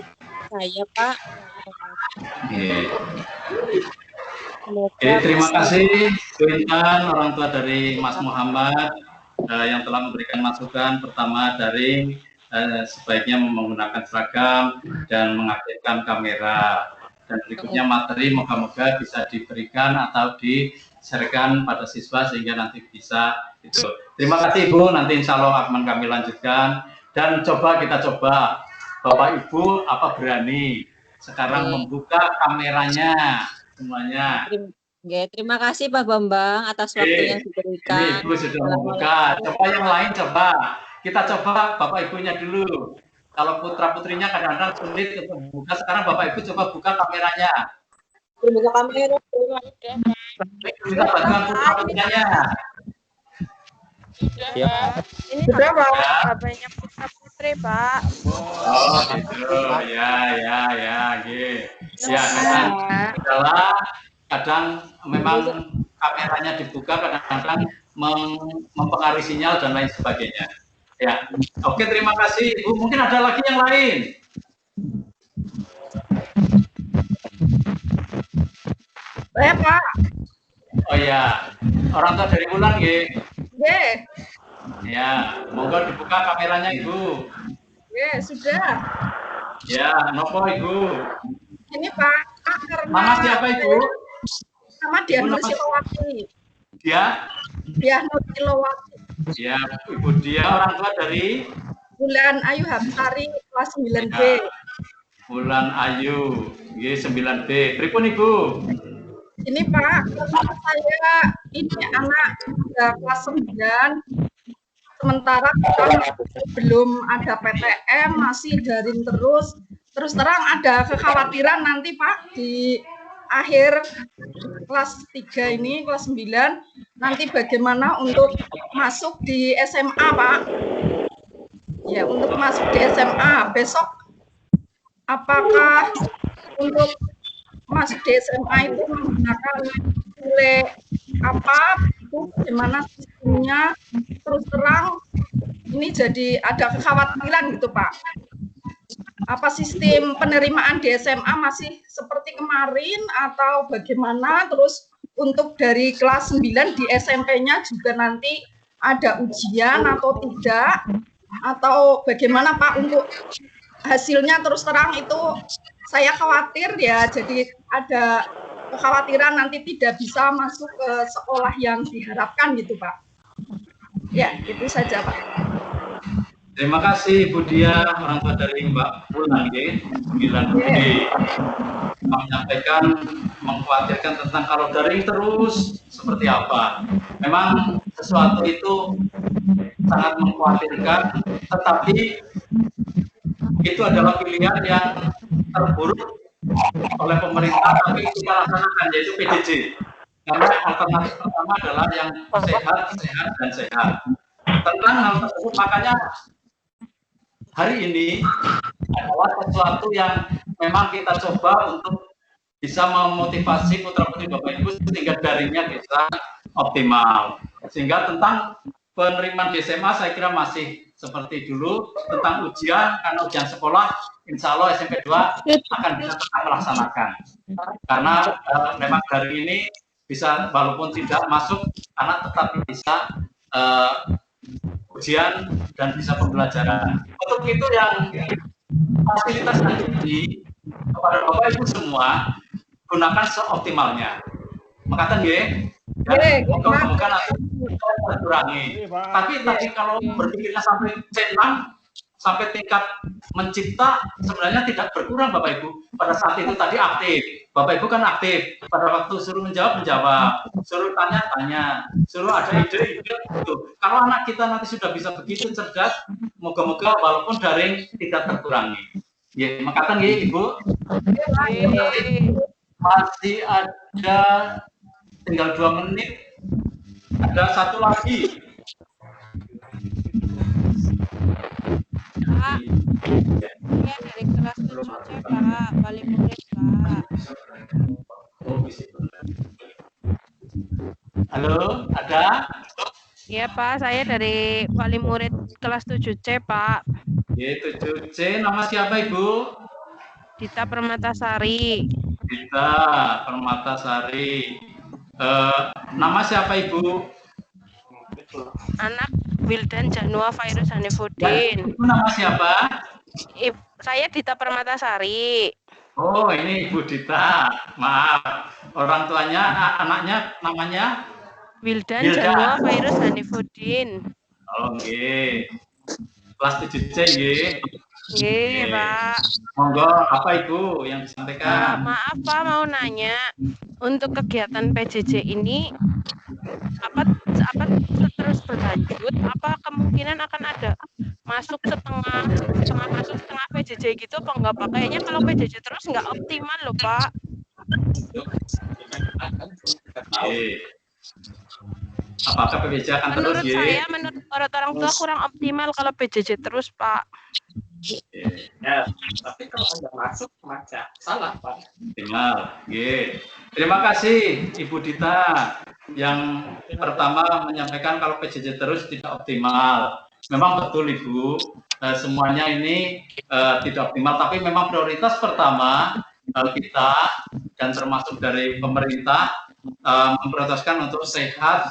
saya Pak. Terima kasih Bu Intan, orang tua dari Mas Muhammad yang telah memberikan masukan. Pertama, daring sebaiknya menggunakan seragam dan mengaktifkan kamera. Dan berikutnya materi moga-moga bisa diberikan atau di-sharekan pada siswa sehingga nanti bisa itu. Terima kasih Ibu, nanti insya Allah akan kami lanjutkan. Dan kita coba Bapak Ibu apa berani sekarang membuka kameranya semuanya. Terima kasih Pak Bambang atas waktu yang diberikan. Ini Ibu sudah membuka. Coba yang lain coba. Kita coba Bapak Ibunya dulu. Kalau putra-putrinya kadang-kadang sulit untuk membuka. Sekarang Bapak Ibu coba buka kameranya. Buka kamera. Kita bantuan putra-putrinya. Ya. Ini sudah Pak, HP-nya putra-putri Pak. Oh gitu, ya, gitu. Ya, kadang memang kameranya dibuka, kadang-kadang mempengaruhi sinyal dan lain sebagainya. Ya, oke, terima kasih Ibu. Mungkin ada lagi yang lain. Saya Pak. Oh ya, orang tua dari Wulan nggih. Nggih. Ya, monggo dibuka kameranya Ibu. Nggih, sudah. Ya, nopo Ibu? Ini Pak, karena Nama siapa Ibu? Nama Diah Silowati. Diah Silowati. Ya, Ibu Dia orang tua dari Bulan Ayu Hamsari kelas 9B. Bulan Ayu. Nggih, 9B. Pripun Ibu? Ini Pak, saya ini anak udah kelas 9, sementara kita belum ada PTM, masih daring terus terang ada kekhawatiran nanti Pak di akhir kelas 3 ini, kelas 9, nanti bagaimana untuk masuk di SMA Pak. Ya, untuk masuk di SMA besok, apakah untuk masuk di SMA itu menggunakan nilai apa, itu bagaimana sistemnya, terus terang ini jadi ada kekhawatiran gitu Pak. Apa sistem penerimaan di SMA masih seperti kemarin atau bagaimana, terus untuk dari kelas 9 di SMP-nya juga nanti ada ujian atau tidak, atau bagaimana Pak untuk hasilnya. Terus terang itu saya khawatir ya, jadi ada kekhawatiran nanti tidak bisa masuk ke sekolah yang diharapkan gitu Pak. Ya, itu saja Pak. Terima kasih Ibu Dia, orang tua dari Mbak Bulan, 9B. Menyampaikan, mengkhawatirkan tentang kalau daring terus seperti apa. Memang sesuatu itu sangat mengkhawatirkan, tetapi itu adalah pilihan yang terburuk oleh pemerintah, tapi kita laksanakan, yaitu PJJ. Karena alternatif pertama adalah yang sehat, dan sehat. Tentang hal tersebut, makanya hari ini adalah sesuatu yang memang kita coba untuk bisa memotivasi putra-putri Bapak Ibu sehingga daringnya bisa optimal. Sehingga tentang penerimaan di SMA saya kira masih seperti dulu. Tentang ujian, karena ujian sekolah insya Allah SMP 2 akan bisa tetap melaksanakan. Karena memang dari ini bisa, walaupun tidak masuk, anak tetap bisa ujian dan bisa pembelajaran. Untuk itu yang fasilitas ini kepada Bapak Ibu semua, gunakan seoptimalnya. Makatan nggih. Semoga nanti kurangi. Tapi tadi kalau berpikirnya sampai C6, sampai tingkat mencipta, sebenarnya tidak berkurang Bapak Ibu. Pada saat itu tadi aktif. Bapak Ibu kan aktif. Pada waktu suruh menjawab, suruh tanya, suruh ada ide gitu. Kalau anak kita nanti sudah bisa begitu cerdas, moga-moga walaupun daring tidak terkurangi. Ya, makatan ya Ibu. Masih ada tinggal 2 menit. Ada satu lagi. Pak, ya dari kelas 7C Pak, wali murid Pak. Halo, ada? Iya Pak, saya dari wali murid kelas 7C Pak. Ya, 7C, nama siapa Ibu? Dita Permatasari. Dita Permatasari. Nama siapa Ibu? Anak Wildan Janua Virus Hanifuddin. Ibu nama siapa? Saya Dita Permatasari. Oh, ini Ibu Dita. Maaf. Orang tuanya, anaknya namanya? Wildan Janua Virus Hanifuddin. Oh, nggih. Kelas 7C nggih. Nggih, Pak. Monggo, apa Ibu yang disampaikan? Maaf Pak, mau nanya, untuk kegiatan PJJ ini apa terus berlanjut? Apa kemungkinan akan ada masuk setengah masuk setengah PJJ gitu apa enggak Pak? Kayaknya kalau PJJ terus nggak optimal loh Pak. Apakah PJJ akan terus? Menurut saya, menurut orang tua kurang optimal kalau PJJ terus Pak. Ya, tapi kalau Anda masuk maka salah Pak. Terima kasih Ibu Dita yang pertama menyampaikan kalau PJJ terus tidak optimal. Memang betul Ibu, semuanya ini tidak optimal, tapi memang prioritas pertama kita dan termasuk dari pemerintah memprioritaskan untuk sehat,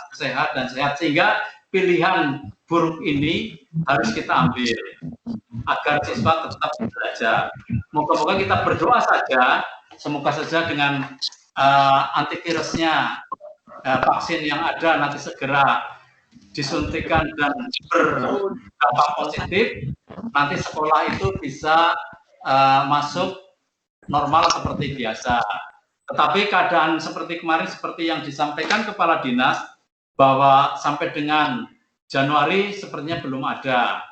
sehingga pilihan buruk ini harus kita ambil agar siswa tetap belajar. Moga-moga kita berdoa saja, semoga saja dengan antivirusnya, vaksin yang ada nanti segera disuntikan dan berdampak positif, nanti sekolah itu bisa masuk normal seperti biasa. Tetapi keadaan seperti kemarin, seperti yang disampaikan Kepala Dinas, bahwa sampai dengan Januari sepertinya belum ada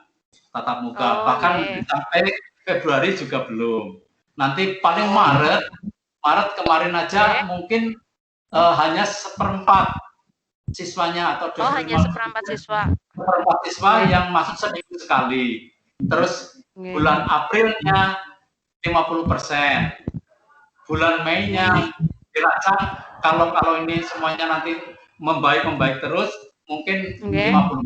tatap muka, bahkan sampai Februari juga belum. Nanti paling Maret kemarin aja mungkin hanya seperempat siswanya atau hanya seperempat siswa yang masuk seminggu sekali. Terus bulan Aprilnya 50%, bulan Mei-nya dirancang kalau ini semuanya nanti membaik terus mungkin 50%.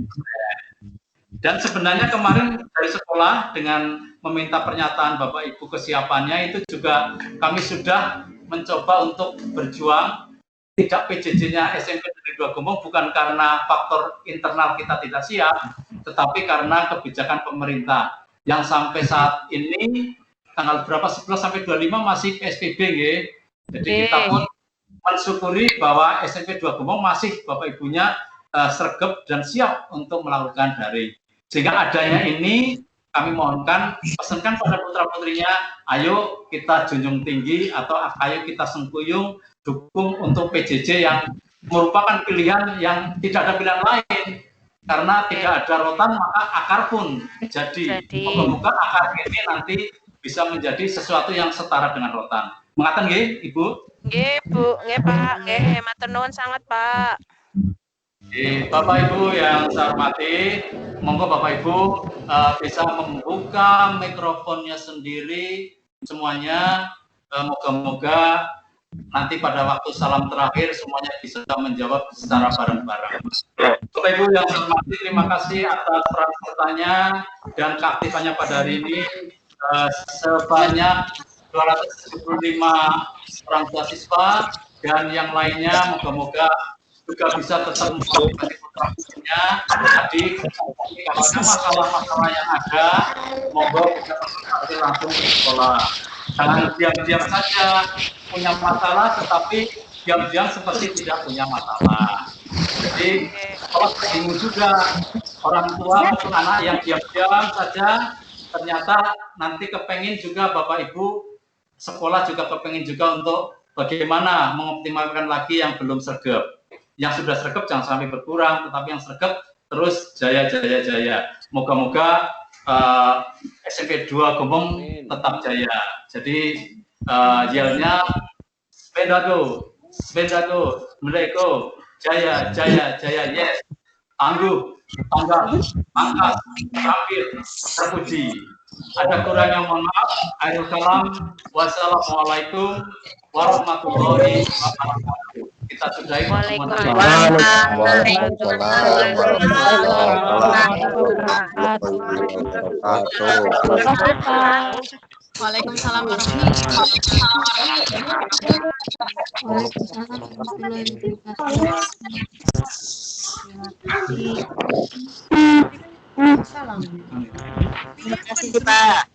Dan sebenarnya kemarin dari sekolah dengan meminta pernyataan Bapak Ibu kesiapannya itu juga kami sudah mencoba untuk berjuang tidak PJJ-nya SMP Negeri 2 Gumong bukan karena faktor internal kita tidak siap, tetapi karena kebijakan pemerintah yang sampai saat ini tanggal berapa 11 sampai 25 masih PSBB nggih. Jadi kita pun mensyukuri bahwa SMP 2 Gumong masih Bapak Ibunya sregep dan siap untuk melakukan daring. Sehingga adanya ini kami mohonkan, pesankan pada putra-putrinya, ayo kita junjung tinggi atau ayo kita sengkuyung dukung untuk PJJ yang merupakan pilihan yang tidak ada pilihan lain. Karena tidak ada rotan maka akar pun jadi. Moga-moga akar ini nanti bisa menjadi sesuatu yang setara dengan rotan. Mengatakan nggih, Ibu? Nggih, Bu. Nggih, Pak. Nggih, matur nuwun sangat, Pak. Bapak Ibu yang saya hormati, monggo Bapak Ibu bisa membuka mikrofonnya sendiri semuanya. Moga-moga nanti pada waktu salam terakhir semuanya bisa menjawab secara bareng-bareng. Bapak Ibu yang saya hormati, terima kasih atas peran sertanya dan keaktifannya pada hari ini. Sebanyak 275 orang tua siswa dan yang lainnya moga-moga juga bisa tetap memotivasi putra-putrinya. Jadi kalau ada masalah-masalah yang ada, monggo bisa konsultasi langsung ke sekolah. Jangan diam-diam saja punya masalah, tetapi diam-diam seperti tidak punya masalah. Jadi kalau bingung juga orang tua maupun anak yang diam-diam saja, ternyata nanti kepengin juga Bapak Ibu sekolah juga kepengin juga untuk bagaimana mengoptimalkan lagi yang belum sregep. Yang sudah sregep jangan sampai berkurang, tetapi yang sregep terus jaya. Moga-moga SMP 2 Gumong tetap jaya. Jadi yelnya Spendago, Mereka, jaya, yes. Tangguh, tanggap, angkat, terakhir, terpuji. Ada kurangnya mohon maaf. Akhirul kalam. Wassalamualaikum warahmatullahi wabarakatuh. Kita sudahi Waalaikumsalam warahmatullahi wabarakatuh. Terima kasih Pak.